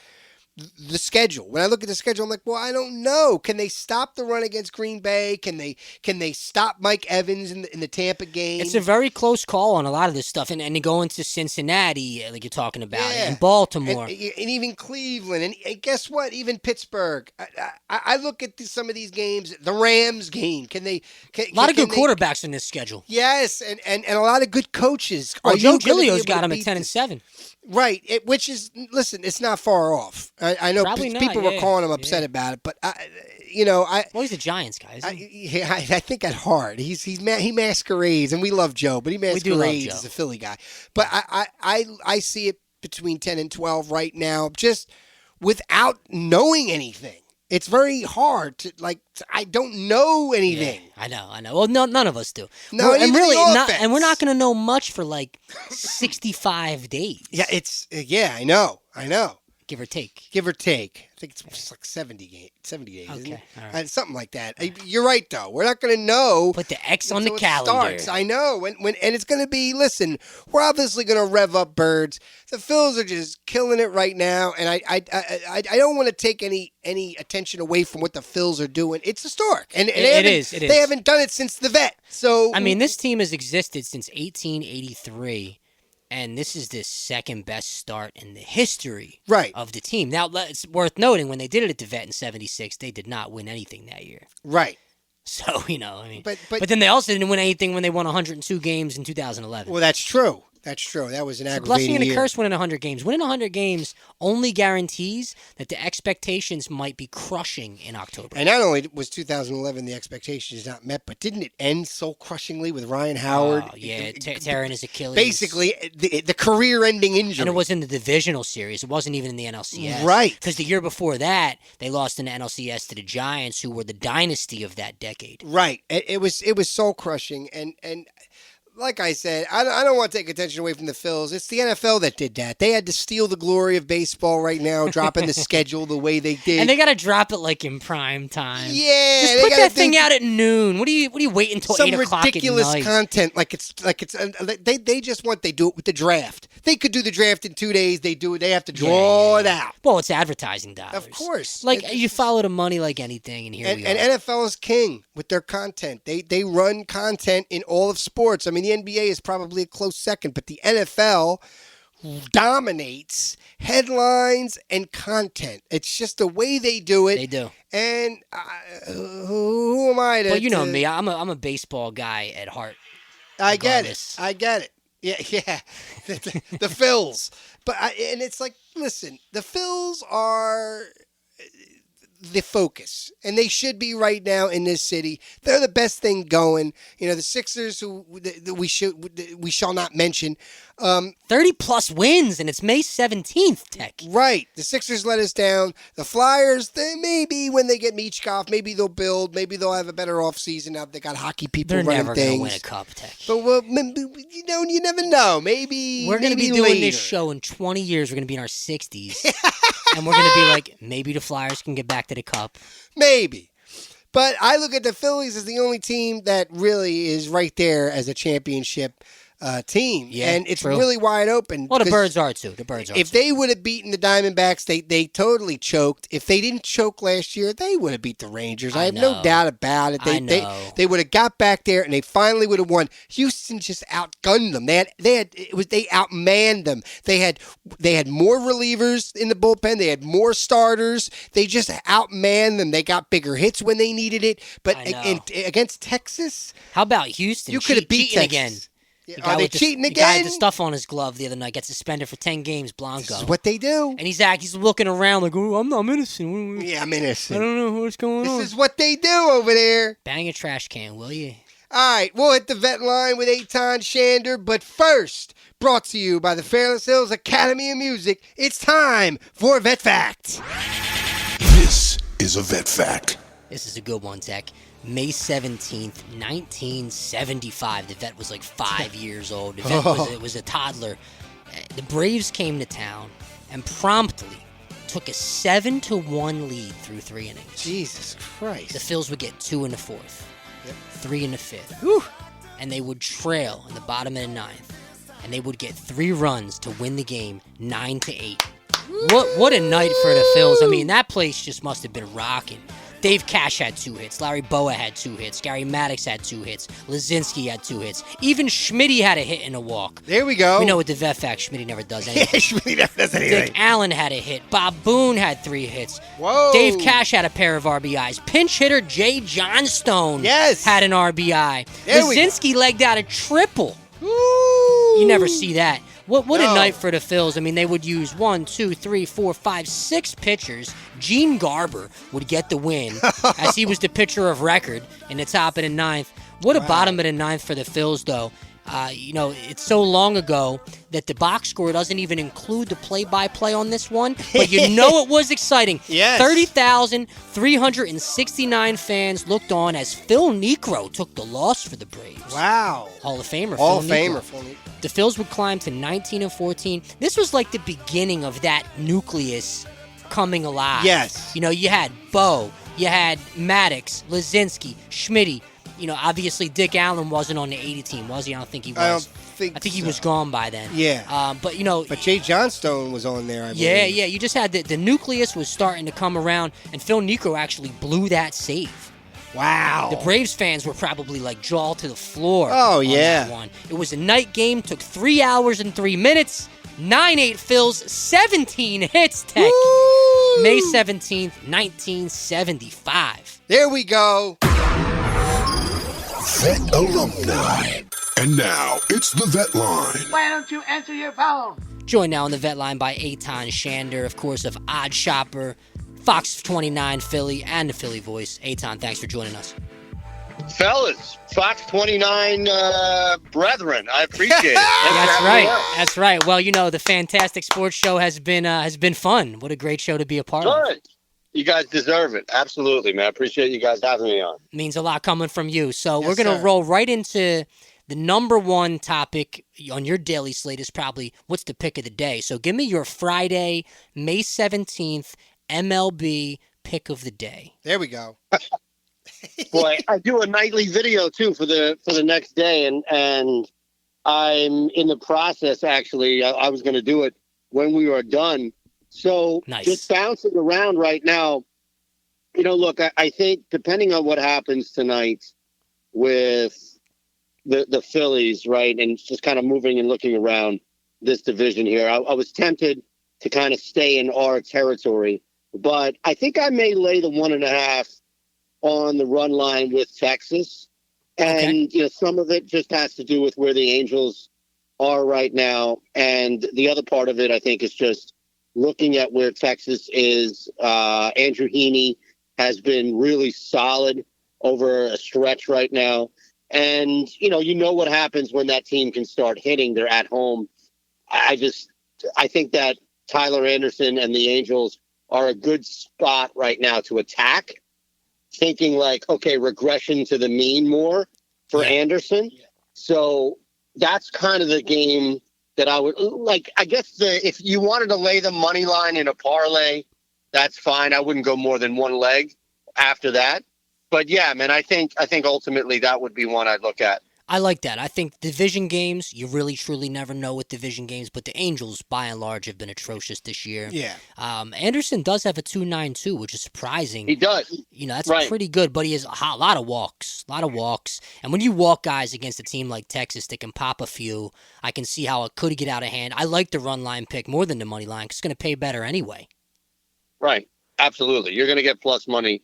the schedule. When I look at the schedule, I'm like, well, I don't know. Can they stop the run against Green Bay? Can they stop Mike Evans in the Tampa game? It's a very close call on a lot of this stuff, and they go into Cincinnati, like you're talking about, and Baltimore, and even Cleveland, and guess what? Even Pittsburgh. I look at some of these games. The Rams game. A lot of good quarterbacks in this schedule. Yes, and a lot of good coaches. Well, Joe Giglio's got him at 10-7. Right, which is, listen, it's not far off. I know people were calling him upset about it, but well, he's a Giants guy. Isn't he? I think at heart he masquerades, and we love Joe, but he masquerades as a Philly guy. But I see it between 10 and 12 right now, just without knowing anything. It's very hard to I don't know anything. Yeah, I know. Well, none of us do. No, and really, and we're not going to know much for 65 days. Yeah, I know. Give or take. Give or take. I think it's like 70 days, isn't it? Okay, all right. Something like that. You're right, though. We're not going to know. Put the X on the until it calendar. starts. I know. And it's going to be, listen, we're obviously going to rev up Birds. The Phils are just killing it right now, and I don't want to take any attention away from what the Phils are doing. It's historic. And it is. They haven't done it since the vet. So I mean, this team has existed since 1883. And this is the second best start in the history of the team. Now, it's worth noting, when they did it at the Vet in 76, they did not win anything that year. Right. So, you know, I mean. But then they also didn't win anything when they won 102 games in 2011. Well, that's true. That's true. That was an aggravating year. It's a blessing and a curse winning 100 games. Winning 100 games only guarantees that the expectations might be crushing in October. And not only was 2011 the expectations not met, but didn't it end so crushingly with Ryan Howard? Oh, yeah, tearing his Achilles. Basically, the career-ending injury. And it was in the divisional series. It wasn't even in the NLCS. Right. Because the year before that, they lost in the NLCS to the Giants, who were the dynasty of that decade. Right. It was soul-crushing. And like I said, I don't want to take attention away from the Phils. It's the NFL that did that. They had to steal the glory of baseball right now, dropping the schedule the way they did. And they got to drop it like in prime time. Yeah, just put that thing out at noon. What do you wait until 8 o'clock at night? Some ridiculous content, like it's they just want they do it with the draft. They could do the draft in 2 days. They do it. They have to draw it out. Well, it's advertising dollars, of course. Like you follow the money like anything, and here we are. And NFL is king with their content. They run content in all of sports. I mean, the NBA is probably a close second, but the NFL dominates headlines and content. It's just the way they do it. They do. And who am I to? Well, you know me. I'm a baseball guy at heart. I get it. Yeah. The Phils. And it's like, listen, the Phils are the focus, and they should be right now in this city. They're the best thing going. You know, the Sixers, who we shall not mention. 30-plus wins, and it's May 17th, Tek. Right. The Sixers let us down. The Flyers, they maybe when they get Michkov, maybe they'll build. Maybe they'll have a better offseason now that they got hockey people running things. They're never going to win a cup, Tek. But, well, you never know. Maybe we're going to be doing this show in 20 years. We're going to be in our 60s. And we're going to be like, maybe the Flyers can get back to the cup. Maybe. But I look at the Phillies as the only team that really is right there as a championship team. Yeah, and it's true. Really wide open. Well, the Birds are too. If they would have beaten the Diamondbacks, they totally choked. If they didn't choke last year, they would have beat the Rangers. I have no doubt about it. They would have got back there and they finally would have won. Houston just outgunned them. They outmanned them. They had more relievers in the bullpen. They had more starters. They just outmanned them. They got bigger hits when they needed it. But against Texas, how about Houston? You could have beat Texas again. Are they cheating again? The guy with the stuff on his glove the other night gets suspended for 10 games, Blanco. This is what they do. And he's looking around like, oh, I'm innocent. Yeah, I'm innocent. I don't know what's going on. This is what they do over there. Bang a trash can, will you? All right, we'll hit the vet line with Eytan Shander. But first, brought to you by the Fairless Hills Academy of Music, it's time for VetPhact. This is a VetPhact. This is a good one, Tek. May 17th, 1975. The vet was like 5 years old. The vet was a toddler. The Braves came to town and promptly took a 7-1 lead through 3 innings. Jesus Christ. The Phils would get 2 in the 4th, 3 in the 5th. Whew. And they would trail in the bottom of the 9th. And they would get 3 runs to win the game 9-8. What a night for the Phils. I mean, that place just must have been rocking. Dave Cash had 2 hits. Larry Boa had 2 hits. Gary Maddox had 2 hits. Lazinski had 2 hits. Even Schmitty had a hit and a walk. There we go. We know with the VetPhact, Schmitty never does anything. Yeah, Schmitty never does anything. Dick Allen had a hit. Bob Boone had 3 hits. Whoa. Dave Cash had a pair of RBIs. Pinch hitter Jay Johnstone had an RBI. Lazinski legged out a triple. Ooh. You never see that. What a night for the Phils. I mean, they would use 1, 2, 3, 4, 5, 6 pitchers. Gene Garber would get the win as he was the pitcher of record in the top of the 9th. What a bottom of the 9th for the Phils, though. It's so long ago that the box score doesn't even include the play-by-play on this one, but it was exciting. Yes. 30,369 fans looked on as Phil Niekro took the loss for the Braves. Wow. Hall of Famer. Hall of Phil Famer. Niekro. The Phils would climb to 19-14. This was like the beginning of that nucleus coming alive. Yes. You had Bo, you had Maddox, Lazinski, Schmitty. Obviously Dick Allen wasn't on the 80 team, was he? I don't think he was. I think he was gone by then. Yeah. But Jay Johnstone was on there, I believe. Yeah. You just had the nucleus was starting to come around, and Phil Niekro actually blew that save. Wow. The Braves fans were probably like jaw to the floor. Oh, on yeah. That one. It was a night game, took 3 hours and 3 minutes, 9-8 Phils, 17 hits, Tech. Woo! May 17th, 1975. There we go. Vet Alumni. And now, it's the Vet Line. Why don't you answer your phone? Joined now on the Vet Line by Eytan Shander, of course, of Odd Shopper, Fox 29 Philly, and the Philly Voice. Eytan, thanks for joining us. Fellas, Fox 29 brethren, I appreciate it. That's right. Well, the Fantastic Sports Show has been fun. What a great show to be a part of. Good. You guys deserve it. Absolutely, man. I appreciate you guys having me on. Means a lot coming from you. So Yes, we're going to sir. roll right into the number one topic on your daily slate is probably what's the pick of the day. So give me your Friday, May 17th, MLB pick of the day. There we go. Boy, I do a nightly video too for the next day, and I'm in the process. Actually, I was going to do it when we were done. So Nice. Just bouncing around right now. Look, I think depending on what happens tonight with the Phillies, right, and just kind of moving and looking around this division here, I was tempted to kind of stay in our territory, but I think I may lay the 1.5 on the run line with Texas. And, some of it just has to do with where the Angels are right now. And the other part of it, I think, is just looking at where Texas is. Andrew Heaney has been really solid over a stretch right now. And, you know what happens when that team can start hitting. They're at home. I think that Tyler Anderson and the Angels are a good spot right now to attack, thinking like, okay, regression to the mean more for Anderson. Yeah. So that's kind of the game that I would like. I guess if you wanted to lay the money line in a parlay, that's fine. I wouldn't go more than one leg after that. But yeah, man, I think ultimately that would be one I'd look at. I like that. I think division games, you really truly never know with division games, but the Angels, by and large, have been atrocious this year. Yeah. Anderson does have a 2.92, which is surprising. He does. That's right. Pretty good, but he has a lot of walks. And when you walk guys against a team like Texas that can pop a few, I can see how it could get out of hand. I like the run line pick more than the money line because it's going to pay better anyway. Right. Absolutely. You're going to get plus money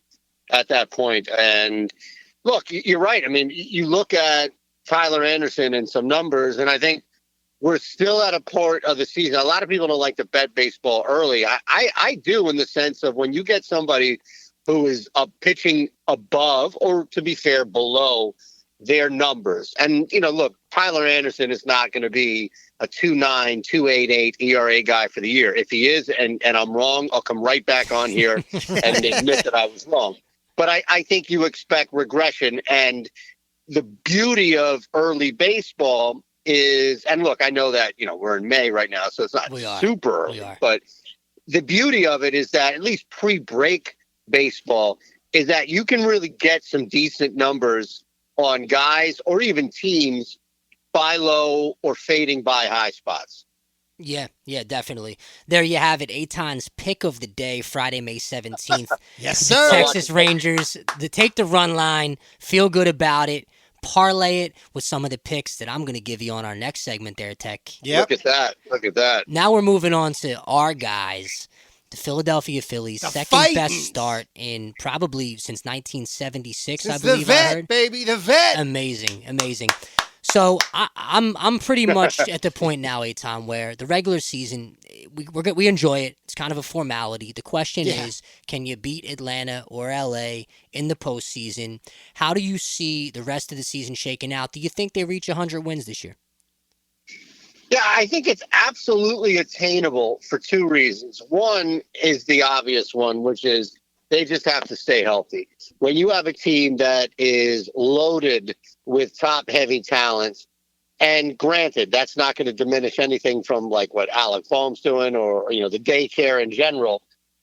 at that point. And look, you're right. I mean, you look at Tyler Anderson and some numbers, and I think we're still at a part of the season. A lot of people don't like to bet baseball early. I do, in the sense of when you get somebody who is pitching above, or to be fair, below their numbers. And, look, Tyler Anderson is not going to be a 2.9, 2.88 ERA guy for the year. If he is, and I'm wrong, I'll come right back on here and admit that I was wrong. But I think you expect regression. And the beauty of early baseball is, and look, I know that, we're in May right now, so it's not super early, but the beauty of it is that at least pre-break baseball is that you can really get some decent numbers on guys or even teams buy low or fading by high spots. Yeah, definitely. There you have it. Eytan's pick of the day, Friday, May 17th. Yes, sir. Texas Rangers, take the run line, feel good about it, parlay it with some of the picks that I'm going to give you on our next segment there, Tech. Yep. Look at that. Now we're moving on to our guys, the Philadelphia Phillies, second best start in probably since 1976, I believe the Vet, I heard. baby, the Vet. Amazing. So I'm pretty much at the point now, Eytan, where the regular season we enjoy it. It's kind of a formality. The question is, can you beat Atlanta or LA in the postseason? How do you see the rest of the season shaking out? Do you think they reach 100 wins this year? Yeah, I think it's absolutely attainable for two reasons. One is the obvious one, which is they just have to stay healthy. When you have a team that is loaded with top-heavy talent, and granted, that's not going to diminish anything from like what Alec Boehm's doing or the daycare in general.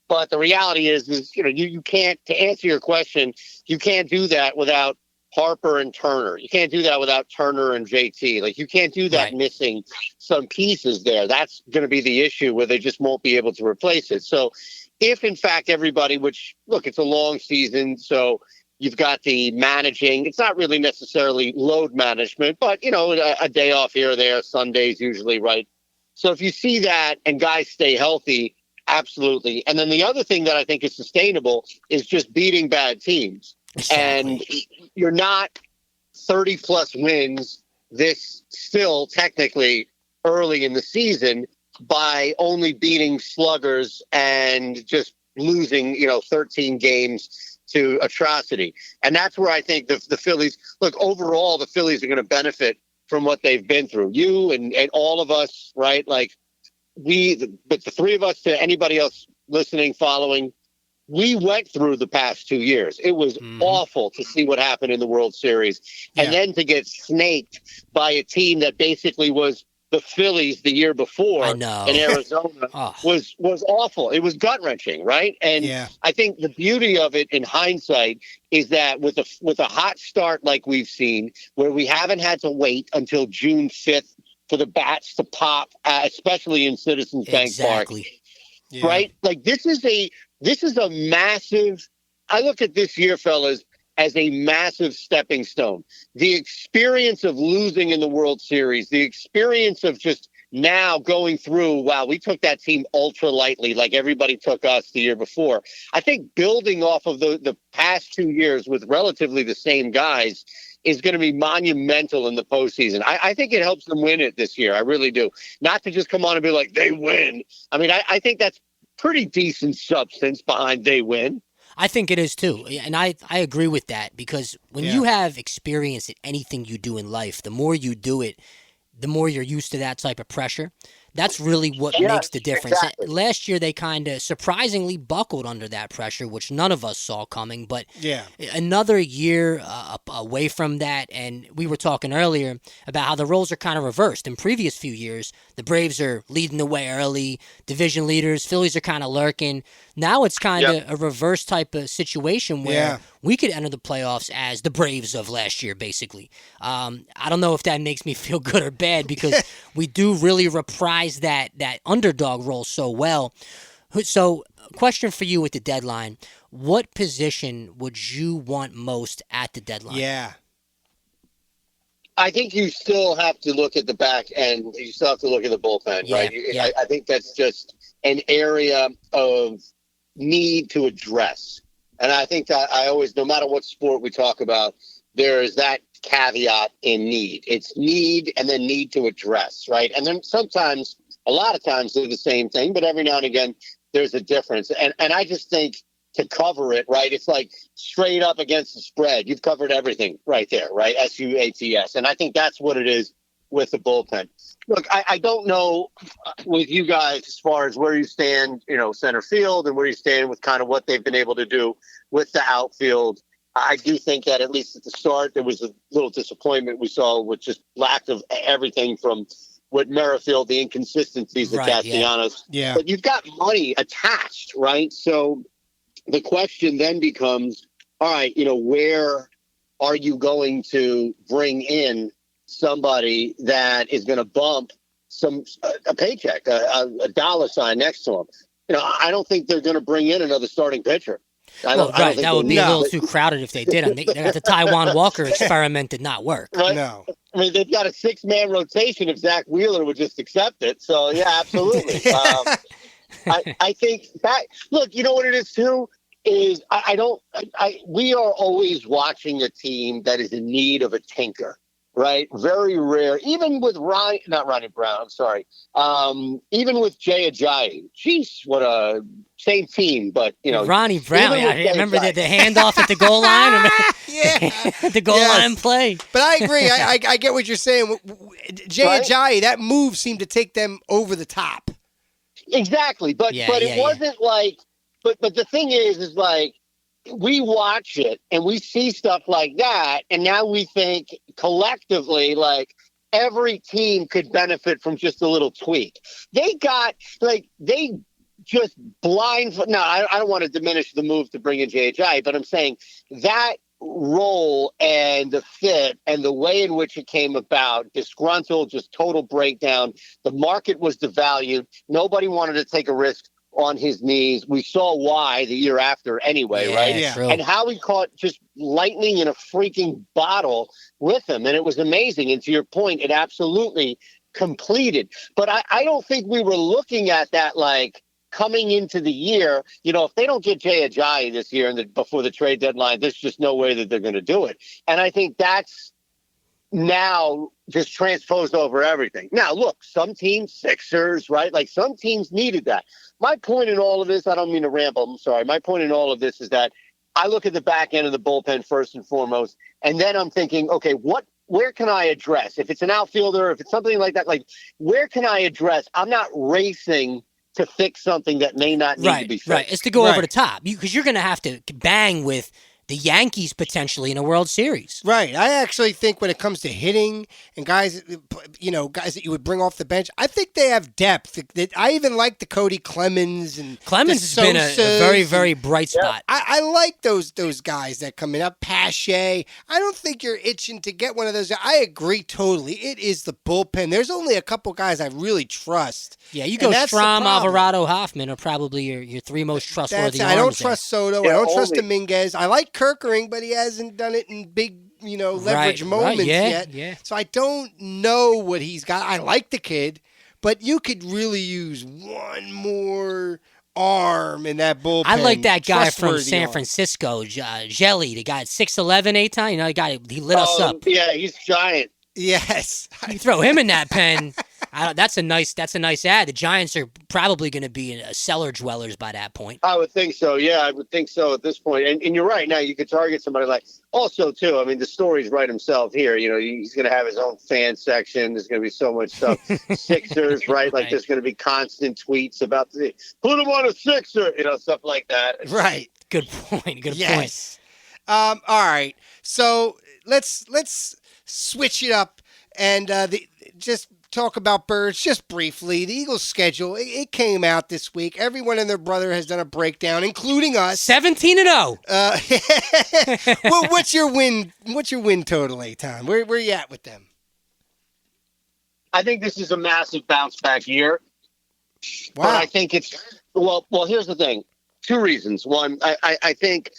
But the reality is you can't, to answer your question, you can't do that without Harper and Turner. You can't do that without Turner and JT. Like, you can't do that missing some pieces there. That's going to be the issue where they just won't be able to replace it. So if, in fact, everybody, which, look, it's a long season, so you've got the managing. It's not really necessarily load management, but, a day off here or there, Sundays usually, right? So if you see that and guys stay healthy, absolutely. And then the other thing that I think is sustainable is just beating bad teams. And you're not 30-plus wins this still technically early in the season by only beating sluggers and just losing, 13 games to atrocity. And that's where I think the Phillies, look, overall, the Phillies are going to benefit from what they've been through. You and all of us, right? Like but the three of us to anybody else listening, following, we went through the past 2 years. It was awful to see what happened in the World Series. And then to get snaked by a team that basically was the Phillies the year before in Arizona was awful. It was gut-wrenching, right? And I think the beauty of it in hindsight is that with a hot start like we've seen, where we haven't had to wait until June 5th for the bats to pop, especially in Citizens Bank Park. Right? Like, this is a massive, I look at this year, fellas, as a massive stepping stone. The experience of losing in the World Series, the experience of just now going through, wow, we took that team ultra lightly like everybody took us the year before. I think building off of the past 2 years with relatively the same guys is going to be monumental in the postseason. I think it helps them win it this year. I really do. Not to just come on and be like, they win. I mean, I think that's pretty decent substance behind they win. I think it is too. And I agree with that, because when you have experience at anything you do in life, the more you do it, the more you're used to that type of pressure. That's really what makes the difference. Exactly. Last year, they kind of surprisingly buckled under that pressure, which none of us saw coming. But another year away from that, and we were talking earlier about how the roles are kind of reversed. In previous few years, the Braves are leading the way early, division leaders, Phillies are kind of lurking. Now it's kind of a reverse type of situation where we could enter the playoffs as the Braves of last year, basically. I don't know if that makes me feel good or bad, because we do really reprise that underdog role so well. So, question for you at the deadline: what position would you want most at the deadline? I think you still have to look at the back end. You still have to look at the bullpen, right? I think that's just an area of need to address. And I think that I always, no matter what sport we talk about, there is that caveat in need. It's need and then need to address, right? And then sometimes, a lot of times, they're the same thing, but every now and again, there's a difference. And I just think to cover it, right, it's like straight up against the spread. You've covered everything right there, right? SUATS. And I think that's what it is with the bullpen. Look, I don't know with you guys as far as where you stand, center field, and where you stand with kind of what they've been able to do with the outfield. I do think that at least at the start, there was a little disappointment we saw with just lack of everything from with Merrifield, the inconsistencies of Castellanos. But you've got money attached, right? So the question then becomes, all right, where are you going to bring in somebody that is going to bump a paycheck, a dollar sign next to him? I don't think they're going to bring in another starting pitcher. That would be a little too crowded if they did. The Taiwan Walker experiment did not work. Right? No. I mean, they've got a 6-man rotation if Zach Wheeler would just accept it. So, yeah, absolutely. I think that, look, you know what it is, too, is we are always watching a team that is in need of a tinker, right? Very rare. Even with not Ronnie Brown, I'm sorry. Even with Jay Ajayi. Jeez, what a same team, but Ronnie Brown. I remember the handoff at the goal line. The goal line play. But I agree. I get what you're saying. Jay Ajayi, that move seemed to take them over the top. Exactly, but it wasn't like. But the thing is like. We watch it and we see stuff like that, and now we think collectively like every team could benefit from just a little tweak. They just blind. No, I don't want to diminish the move to bring in JHI, but I'm saying that role and the fit and the way in which it came about, disgruntled, just total breakdown. The market was devalued. Nobody wanted to take a risk on his knees. We saw why the year after anyway, right? Yeah. And how he caught just lightning in a freaking bottle with him. And it was amazing. And to your point, it absolutely completed. But I don't think we were looking at that like coming into the year, if they don't get Jay Ajayi this year and before the trade deadline, there's just no way that they're going to do it. And I think that's now just transposed over everything. Now, look, some teams, Sixers, right? Like some teams needed that. My point in all of this, I don't mean to ramble, I'm sorry. My point in all of this is that I look at the back end of the bullpen first and foremost, and then I'm thinking, okay, where can I address? If it's an outfielder, if it's something like that, like where can I address? I'm not racing to fix something that may not need to be fixed. Right, it's to go over the top because you're going to have to bang with the Yankees potentially in a World Series. Right. I actually think when it comes to hitting and guys that you would bring off the bench, I think they have depth. I even like the Cody Clemens and Clemens has been a very, very bright spot. I like those guys that come in. Up Pache. I don't think you're itching to get one of those. I agree totally. It is the bullpen. There's only a couple guys I really trust. Yeah, you go Strom, Alvarado, Hoffman are probably your three most trustworthy. I don't trust Soto. I don't trust Dominguez. I like Kirkering, but he hasn't done it in big, leverage moments yet. Yeah. So I don't know what he's got. I like the kid, but you could really use one more arm in that bullpen. I like that guy from San Francisco, Jelly, the guy at 6'11", Eytan. He lit us up. Yeah, he's giant. Yes. You throw him in that pen. That's a nice ad. The Giants are probably going to be cellar dwellers by that point. I would think so. Yeah, I would think so at this point. And you're right. Now you could target somebody like. Also, too. I mean, the story's right himself here. He's going to have his own fan section. There's going to be so much stuff. Sixers, right? Like there's going to be constant tweets about put him on a Sixer. Stuff like that. Right. Good point. Good point. All right. So let's switch it up and just talk about birds just briefly. The Eagles' schedule, it came out this week. Everyone and their brother has done a breakdown, including us. 17-0. Well, what's your win total, Eytan? Where you at with them? I think this is a massive bounce back year. Wow. But I think it's well, here's the thing. Two reasons. One, I think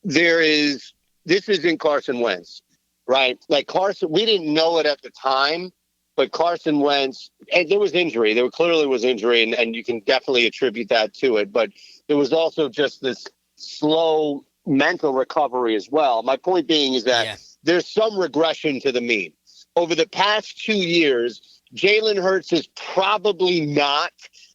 this isn't Carson Wentz. Right. Like Carson, we didn't know it at the time, but Carson Wentz, and there was injury. There clearly was injury, and you can definitely attribute that to it. But there was also just this slow mental recovery as well. My point being is that there's some regression to the mean. Over the past 2 years, Jalen Hurts is probably not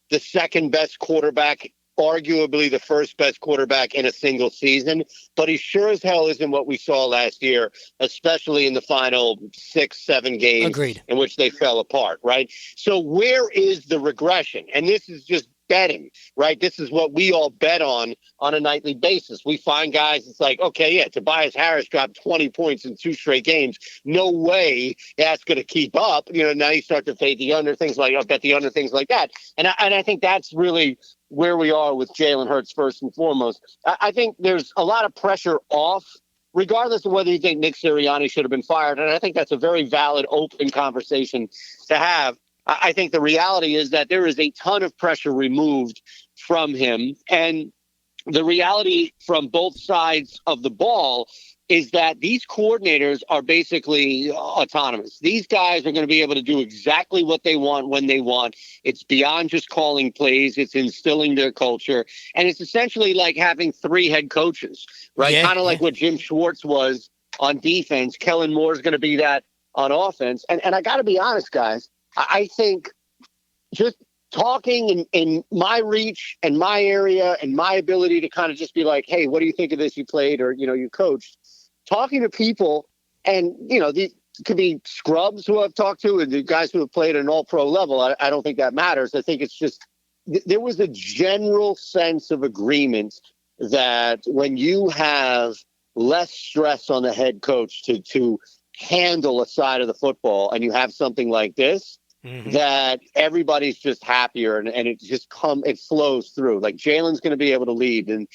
the second best quarterback, arguably the first best quarterback in a single season, but he sure as hell isn't what we saw last year, especially in the final 6-7 games in which they fell apart, right? So where is the regression? And this is just betting, right? This is what we all bet on a nightly basis. We find guys, it's like, okay, yeah, Tobias Harris dropped 20 points in 2 straight games. No way that's going to keep up. Now you start to fade the under, things like, I'll bet the under, things like that. And I think that's really where we are with Jalen Hurts first and foremost. I think there's a lot of pressure off, regardless of whether you think Nick Sirianni should have been fired. And I think that's a very valid, open conversation to have. I think the reality is that there is a ton of pressure removed from him. And the reality from both sides of the ball is that these coordinators are basically autonomous. These guys are going to be able to do exactly what they want when they want. It's beyond just calling plays. It's instilling their culture. And it's essentially like having 3 head coaches, right? Kind of like what Jim Schwartz was on defense. Kellen Moore is going to be that on offense. And I got to be honest, guys, I think just talking in my reach and my area and my ability to kind of just be like, hey, what do you think of this? You played or, you coached, talking to people. And, these could be scrubs who I've talked to and the guys who have played at an all-pro level. I don't think that matters. I think it's just there was a general sense of agreement that when you have less stress on the head coach to handle a side of the football and you have something like this, that everybody's just happier and it flows through. Like Jalen's going to be able to lead. And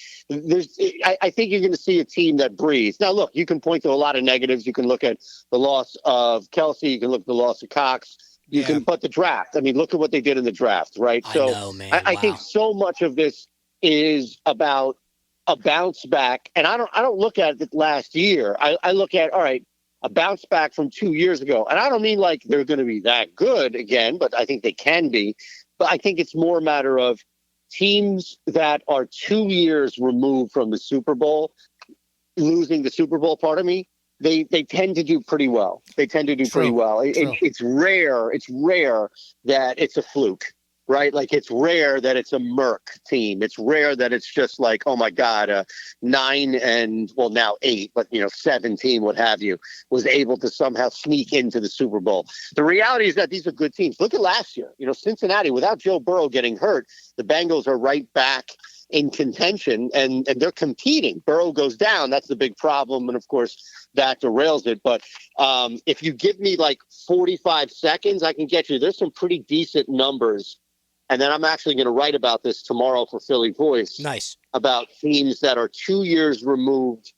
I think you're going to see a team that breathes. Now, look, you can point to a lot of negatives. You can look at the loss of Kelsey. You can look at the loss of Cox. You can put the draft. I mean, look at what they did in the draft, right? I know, man. I think so much of this is about a bounce back. And I don't look at it last year. I look at, all right, a bounce back from 2 years ago. And I don't mean like they're going to be that good again, but I think they can be. But I think it's more a matter of teams that are 2 years removed from the Super Bowl, pardon me, they tend to do pretty well. It's rare that it's a fluke, right? Like it's rare that it's a Merc team. It's rare that it's just like, oh my God, 9 and now 8, but 17, what have you, was able to somehow sneak into the Super Bowl. The reality is that these are good teams. Look at last year. Cincinnati, without Joe Burrow getting hurt, the Bengals are right back in contention and they're competing. Burrow goes down. That's the big problem. And of course that derails it. But if you give me like 45 seconds, I can get you, there's some pretty decent numbers. And then I'm actually going to write about this tomorrow for Philly Voice. Nice. About teams that are 2 years removed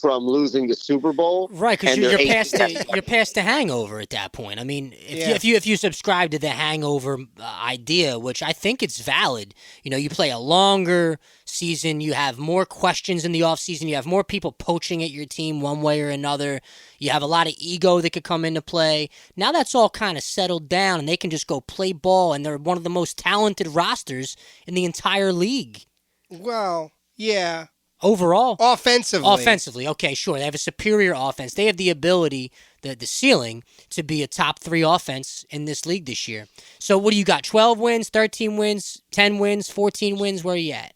from losing the Super Bowl. Right, because you're past the hangover at that point. I mean, if you subscribe to the hangover idea, which I think it's valid, you play a longer season, you have more questions in the offseason, you have more people poaching at your team one way or another, you have a lot of ego that could come into play. Now that's all kind of settled down, and they can just go play ball, and they're one of the most talented rosters in the entire league. Well, yeah. Overall? Offensively. Okay, sure. They have a superior offense. They have the ability, the ceiling, to be a top 3 offense in this league this year. So what do you got? 12 wins, 13 wins, 10 wins, 14 wins? Where are you at?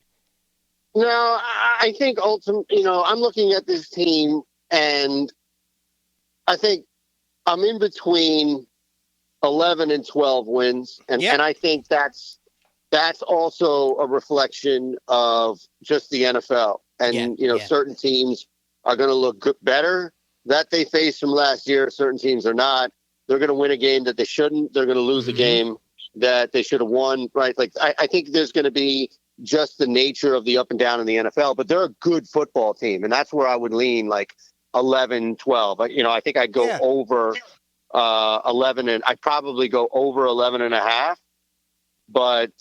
No, I think ultimately, I'm looking at this team and I think I'm in between 11 and 12 wins. And I think that's also a reflection of just the NFL. And, certain teams are going to look better that they faced from last year. Certain teams are not. They're going to win a game that they shouldn't. They're going to lose a game that they should have won, right? Like, I think there's going to be just the nature of the up and down in the NFL, but they're a good football team. And that's where I would lean, like 11, 12. I think I'd go over 11, and I'd probably go over 11 and a half. But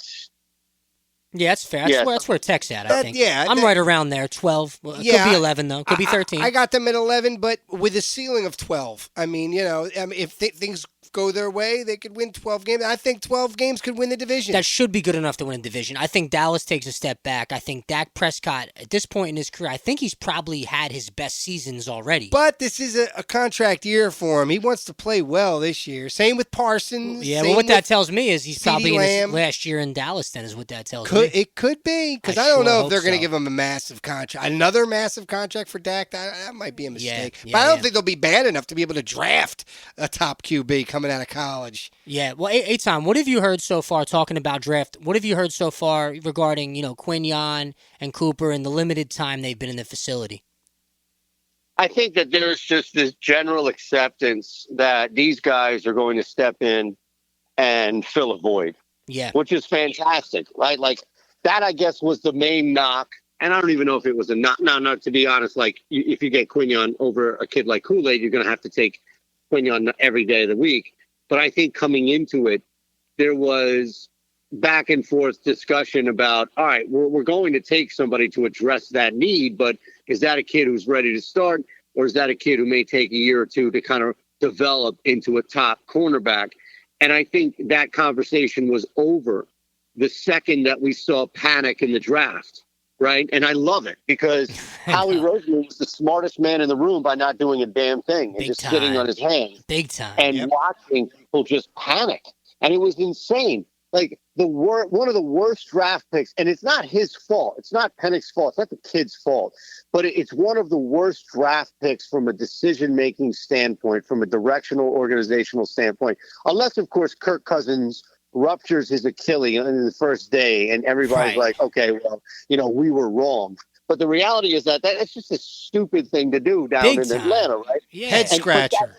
yeah, that's fair. That's where Tek's at, I think. Yeah, I'm right around there, 12. Well, it could be 11, though. Could be 13. I got them at 11, but with a ceiling of 12. I mean, if things go their way, they could win 12 games. I think 12 games could win the division. That should be good enough to win a division. I think Dallas takes a step back. I think Dak Prescott, at this point in his career, I think he's probably had his best seasons already. But this is a contract year for him. He wants to play well this year. Same with Parsons. Yeah, well, what that tells me is he's probably in his last year in Dallas, then, is what that tells me. It could be, because I don't know if they're going to give him a massive contract. Another massive contract for Dak, that might be a mistake. But I don't think they'll be bad enough to be able to draft a top QB coming out of college. Yeah, well, Eytan, what have you heard so far talking about draft? What have you heard so far regarding, Quinyon and Cooper and the limited time they've been in the facility? I think that there's just this general acceptance that these guys are going to step in and fill a void. Yeah. Which is fantastic, right? Like, that, I guess, was the main knock. And I don't even know if it was a knock. No, to be honest, like, if you get Quinyon over a kid like Kool-Aid, you're going to have to take Quinyon every day of the week. But I think coming into it, there was back and forth discussion about, all right, we're going to take somebody to address that need, but is that a kid who's ready to start, or is that a kid who may take a year or two to kind of develop into a top cornerback? And I think that conversation was over the second that we saw panic in the draft, right? And I love it because Howie Roseman was the smartest man in the room by not doing a damn thing and just sitting on his hands. Big time. And watching people just panic. And it was insane. Like one of the worst draft picks, and it's not his fault. It's not Pennick's fault. It's not the kid's fault. But it's one of the worst draft picks from a decision-making standpoint, from a directional, organizational standpoint. Unless, of course, Kirk Cousins ruptures his Achilles on the first day, and everybody's like, okay, well, we were wrong. But the reality is that's just a stupid thing to do down in Atlanta, right? Yeah. Head scratcher.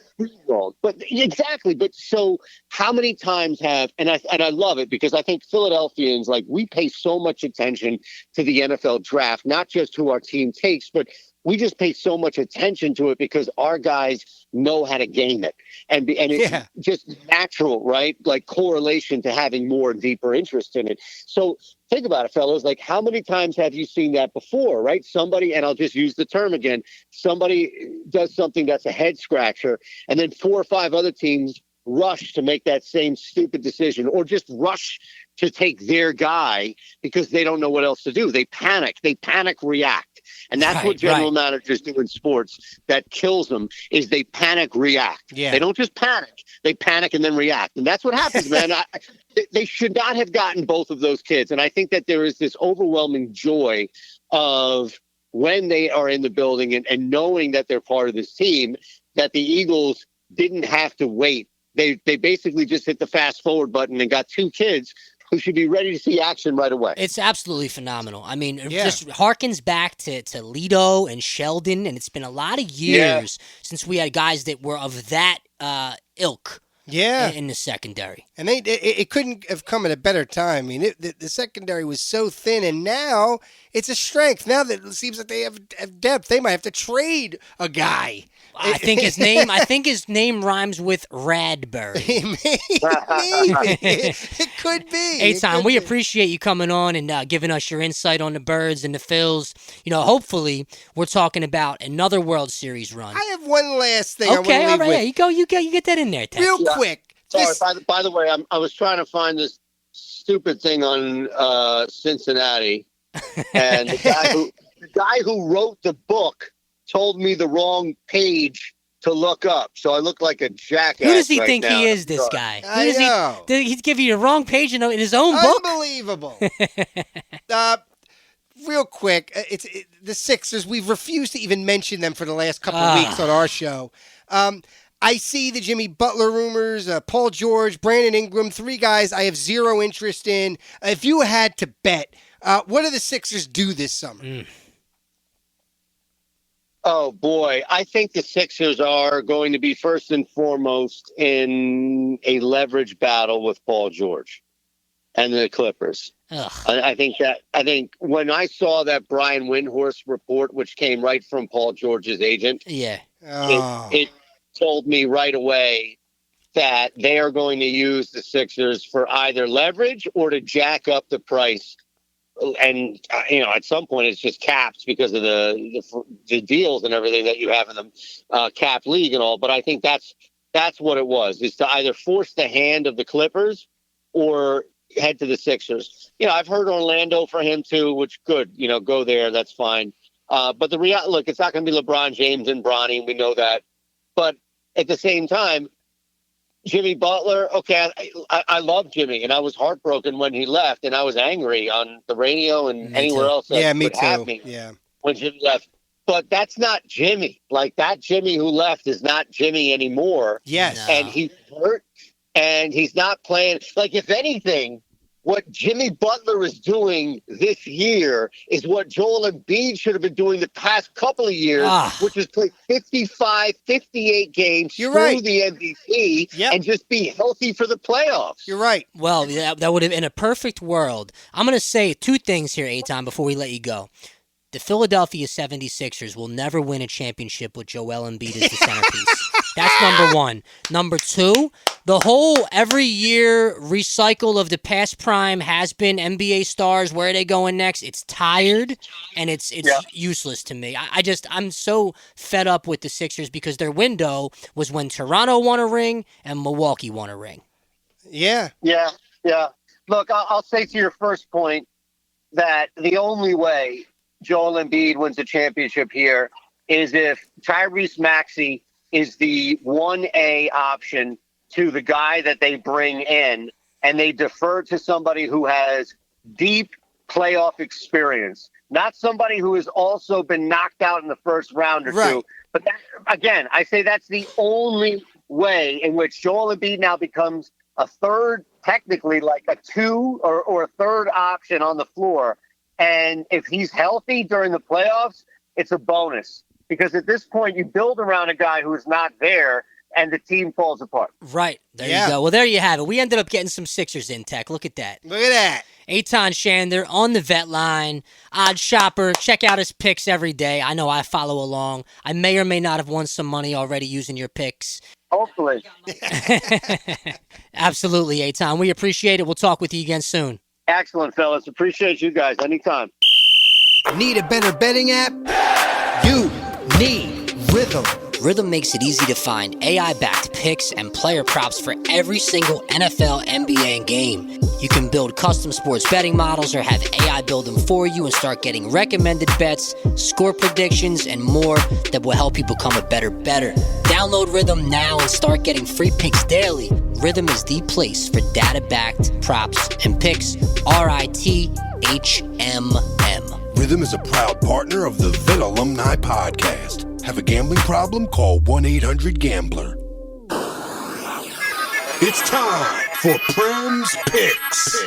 But exactly. But so how many times and I love it because I think Philadelphians, we pay so much attention to the NFL draft, not just who our team takes, but we just pay so much attention to it because our guys know how to game it. And it's just natural, right? Like correlation to having more and deeper interest in it. So think about it, fellas. How many times have you seen that before, right? Somebody, and I'll just use the term again, somebody does something that's a head scratcher, and then 4 or 5 other teams rush to make that same stupid decision or just rush to take their guy because they don't know what else to do. They panic react. And that's what general managers do in sports that kills them is they panic react. Yeah. They don't just panic. They panic and then react. And that's what happens, man. They should not have gotten both of those kids. And I think that there is this overwhelming joy of when they are in the building and knowing that they're part of this team, that the Eagles didn't have to wait. They basically just hit the fast forward button and got 2 kids who should be ready to see action right away. It's absolutely phenomenal. I mean, it just harkens back to Lido and Sheldon, and it's been a lot of years since we had guys that were of that ilk. Yeah, in the secondary, and it couldn't have come at a better time. I mean, the secondary was so thin, and now it's a strength. Now that it seems like they have depth, they might have to trade a guy. I think his name rhymes with Radbury. Maybe. It could be. Eytan, we appreciate you coming on and giving us your insight on the Birds and the Phils. Hopefully we're talking about another World Series run. I have one last thing. Okay, all right. Yeah, you get that in there, Tek. Real quick. Sorry, by the way, I was trying to find this stupid thing on Cincinnati, and the guy who wrote the book told me the wrong page to look up, so I look like a jackass. Who does he think he is, this guy? I know. Did he give you the wrong page in his own book? Unbelievable. Real quick, the Sixers, we've refused to even mention them for the last couple of weeks on our show. I see the Jimmy Butler rumors, Paul George, Brandon Ingram, 3 guys I have zero interest in. If you had to bet, what do the Sixers do this summer? Oh, boy. I think the Sixers are going to be first and foremost in a leverage battle with Paul George and the Clippers. I think when I saw that Brian Windhorst report, which came right from Paul George's agent, it told me right away that they are going to use the Sixers for either leverage or to jack up the price. And, at some point it's just caps because of the deals and everything that you have in the cap league and all. But I think that's what it was, is to either force the hand of the Clippers or head to the Sixers. I've heard Orlando for him too, which good, go there. That's fine. But look, it's not going to be LeBron James and Bronny. We know that. But at the same time, Jimmy Butler, okay, I love Jimmy, and I was heartbroken when he left, and I was angry on the radio and anywhere else that would have me when Jimmy left. But that's not Jimmy. That Jimmy who left is not Jimmy anymore. Yes. No. And he's hurt, and he's not playing. If anything, what Jimmy Butler is doing this year is what Joel Embiid should have been doing the past couple of years, which is play 55, 58 games through the MVP and just be healthy for the playoffs. You're right. Well, yeah, that would have, in a perfect world. I'm going to say 2 things here, Eytan, before we let you go. The Philadelphia 76ers will never win a championship with Joel Embiid as the centerpiece. That's number 1. Number 2, the whole every year recycle of the past prime has been NBA stars. Where are they going next? It's tired, and it's useless to me. I'm so fed up with the Sixers because their window was when Toronto won a ring and Milwaukee won a ring. Yeah. Look, I'll say to your first point that the only way Joel Embiid wins the championship here is if Tyrese Maxey is the 1A option to the guy that they bring in, and they defer to somebody who has deep playoff experience, not somebody who has also been knocked out in the first round or two. But that, again, I say that's the only way in which Joel Embiid now becomes a third, technically like a 2 or a third option on the floor. And if he's healthy during the playoffs, it's a bonus. Because at this point, you build around a guy who's not there, and the team falls apart. Right. There you go. Well, there you have it. We ended up getting some Sixers in, Tech. Look at that. Look at that. Eytan Shander on the VetLine. Odd Shopper. Check out his picks every day. I know I follow along. I may or may not have won some money already using your picks. Hopefully. Absolutely, Eytan. We appreciate it. We'll talk with you again soon. Excellent, fellas. Appreciate you guys. Anytime. Need a better betting app? You need Rhythm. Rhythm makes it easy to find AI-backed picks and player props for every single NFL, NBA, and game. You can build custom sports betting models or have AI build them for you and start getting recommended bets, score predictions, and more that will help you become a better bettor. Download Rhythm now and start getting free picks daily. Rhythm is the place for data-backed props and picks. RITHMM. Rhythm is a proud partner of the Vet Alumni Podcast. Have a gambling problem? Call 1-800-GAMBLER. It's time for Prem's Picks.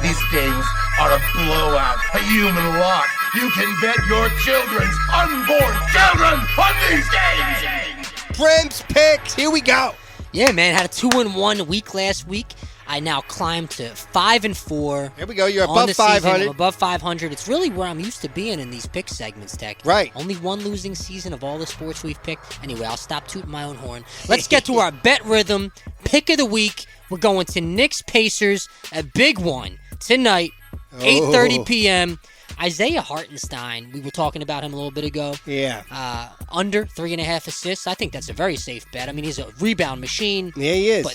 These games are a blowout, a human lock. You can bet your children's unborn children on these games. Prem's Picks. Here we go. Yeah, man. Had a 2-1 week last week. I now climbed to 5-4. Here we go. You're on above the season. 500. I'm above 500. It's really where I'm used to being in these pick segments, Tech. Right. Only one losing season of all the sports we've picked. Anyway, I'll stop tooting my own horn. Let's get to our bet rhythm pick of the week. We're going to Knicks Pacers, a big one tonight, 8:30 p.m. Isaiah Hartenstein, we were talking about him a little bit ago. Yeah. Under 3.5 assists. I think that's a very safe bet. I mean, he's a rebound machine. Yeah, he is. But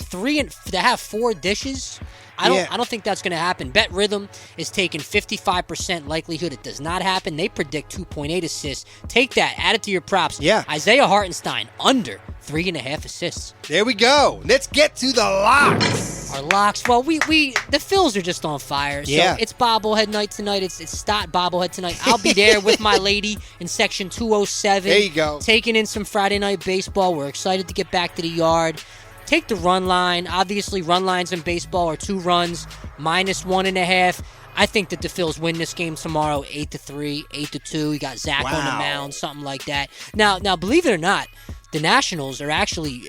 to have 4 dishes, I don't think that's going to happen. Bet Rhythm is taking 55% likelihood it does not happen. They predict 2.8 assists. Take that, add it to your props. Yeah. Isaiah Hartenstein under 3.5 assists. There we go. Let's get to the locks. Our locks. Well, the Phils are just on fire. So yeah. It's bobblehead night tonight. It's Stott bobblehead tonight. I'll be there with my lady in section 207. There you go. Taking in some Friday night baseball. We're excited to get back to the yard. Take the run line. Obviously, run lines in baseball are 2 runs, -1.5. I think that the Phils win this game tomorrow, 8-3, 8-2. You got Zach on the mound, something like that. Now, believe it or not, the Nationals are actually,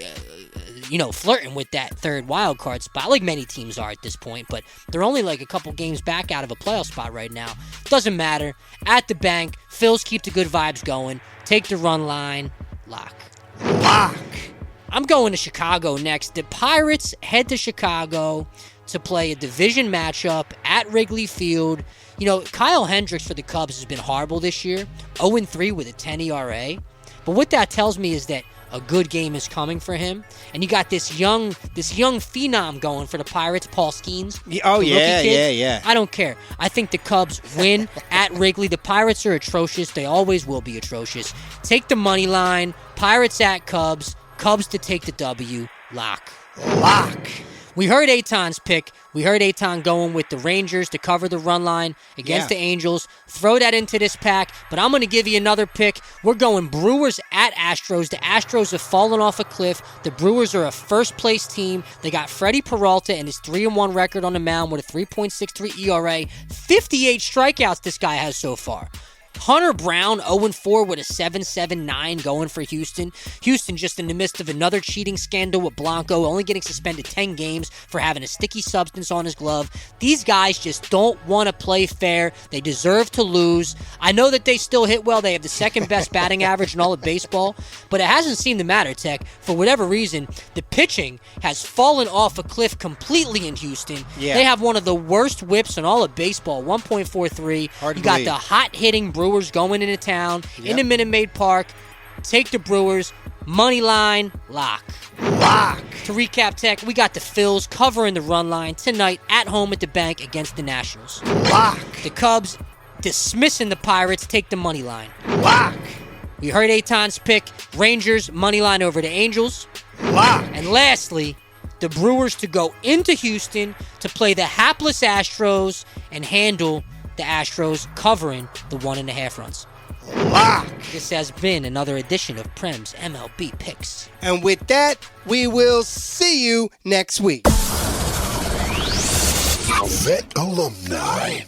flirting with that third wild card spot, like many teams are at this point. But they're only like a couple games back out of a playoff spot right now. Doesn't matter. At the bank, Phils keep the good vibes going. Take the run line. Lock. I'm going to Chicago next. The Pirates head to Chicago to play a division matchup at Wrigley Field. You know, Kyle Hendricks for the Cubs has been horrible this year. 0-3 with a 10 ERA. But what that tells me is that a good game is coming for him. And you got this young phenom going for the Pirates, Paul Skeens. Oh, yeah. I don't care. I think the Cubs win at Wrigley. The Pirates are atrocious. They always will be atrocious. Take the money line. Pirates at Cubs. Cubs to take the W. Lock. We heard Eytan's pick. We heard Eytan going with the Rangers to cover the run line against the Angels. Throw that into this pack, but I'm going to give you another pick. We're going Brewers at Astros. The Astros have fallen off a cliff. The Brewers are a first-place team. They got Freddie Peralta and his 3-1 record on the mound with a 3.63 ERA. 58 strikeouts this guy has so far. Hunter Brown, 0-4 with a 7.79 going for Houston. Houston just in the midst of another cheating scandal with Blanco, only getting suspended 10 games for having a sticky substance on his glove. These guys just don't want to play fair. They deserve to lose. I know that they still hit well. They have the second best batting average in all of baseball, but it hasn't seemed to matter, Tech. For whatever reason, the pitching has fallen off a cliff completely in Houston. Yeah. They have one of the worst whips in all of baseball, 1.43. You got the hot-hitting Brewers going into town, into Minute Maid Park. Take the Brewers. Money line. Lock. To recap, Tech, we got the Phils covering the run line tonight at home at the bank against the Nationals. The Cubs dismissing the Pirates, take the money line. Lock. We heard Eytan's pick, Rangers, money line over the Angels. Lock. And lastly, the Brewers to go into Houston to play the hapless Astros and handle the Astros, covering the 1.5 runs. Lock. This has been another edition of Prem's MLB Picks. And with that, we will see you next week. Vet Alumni.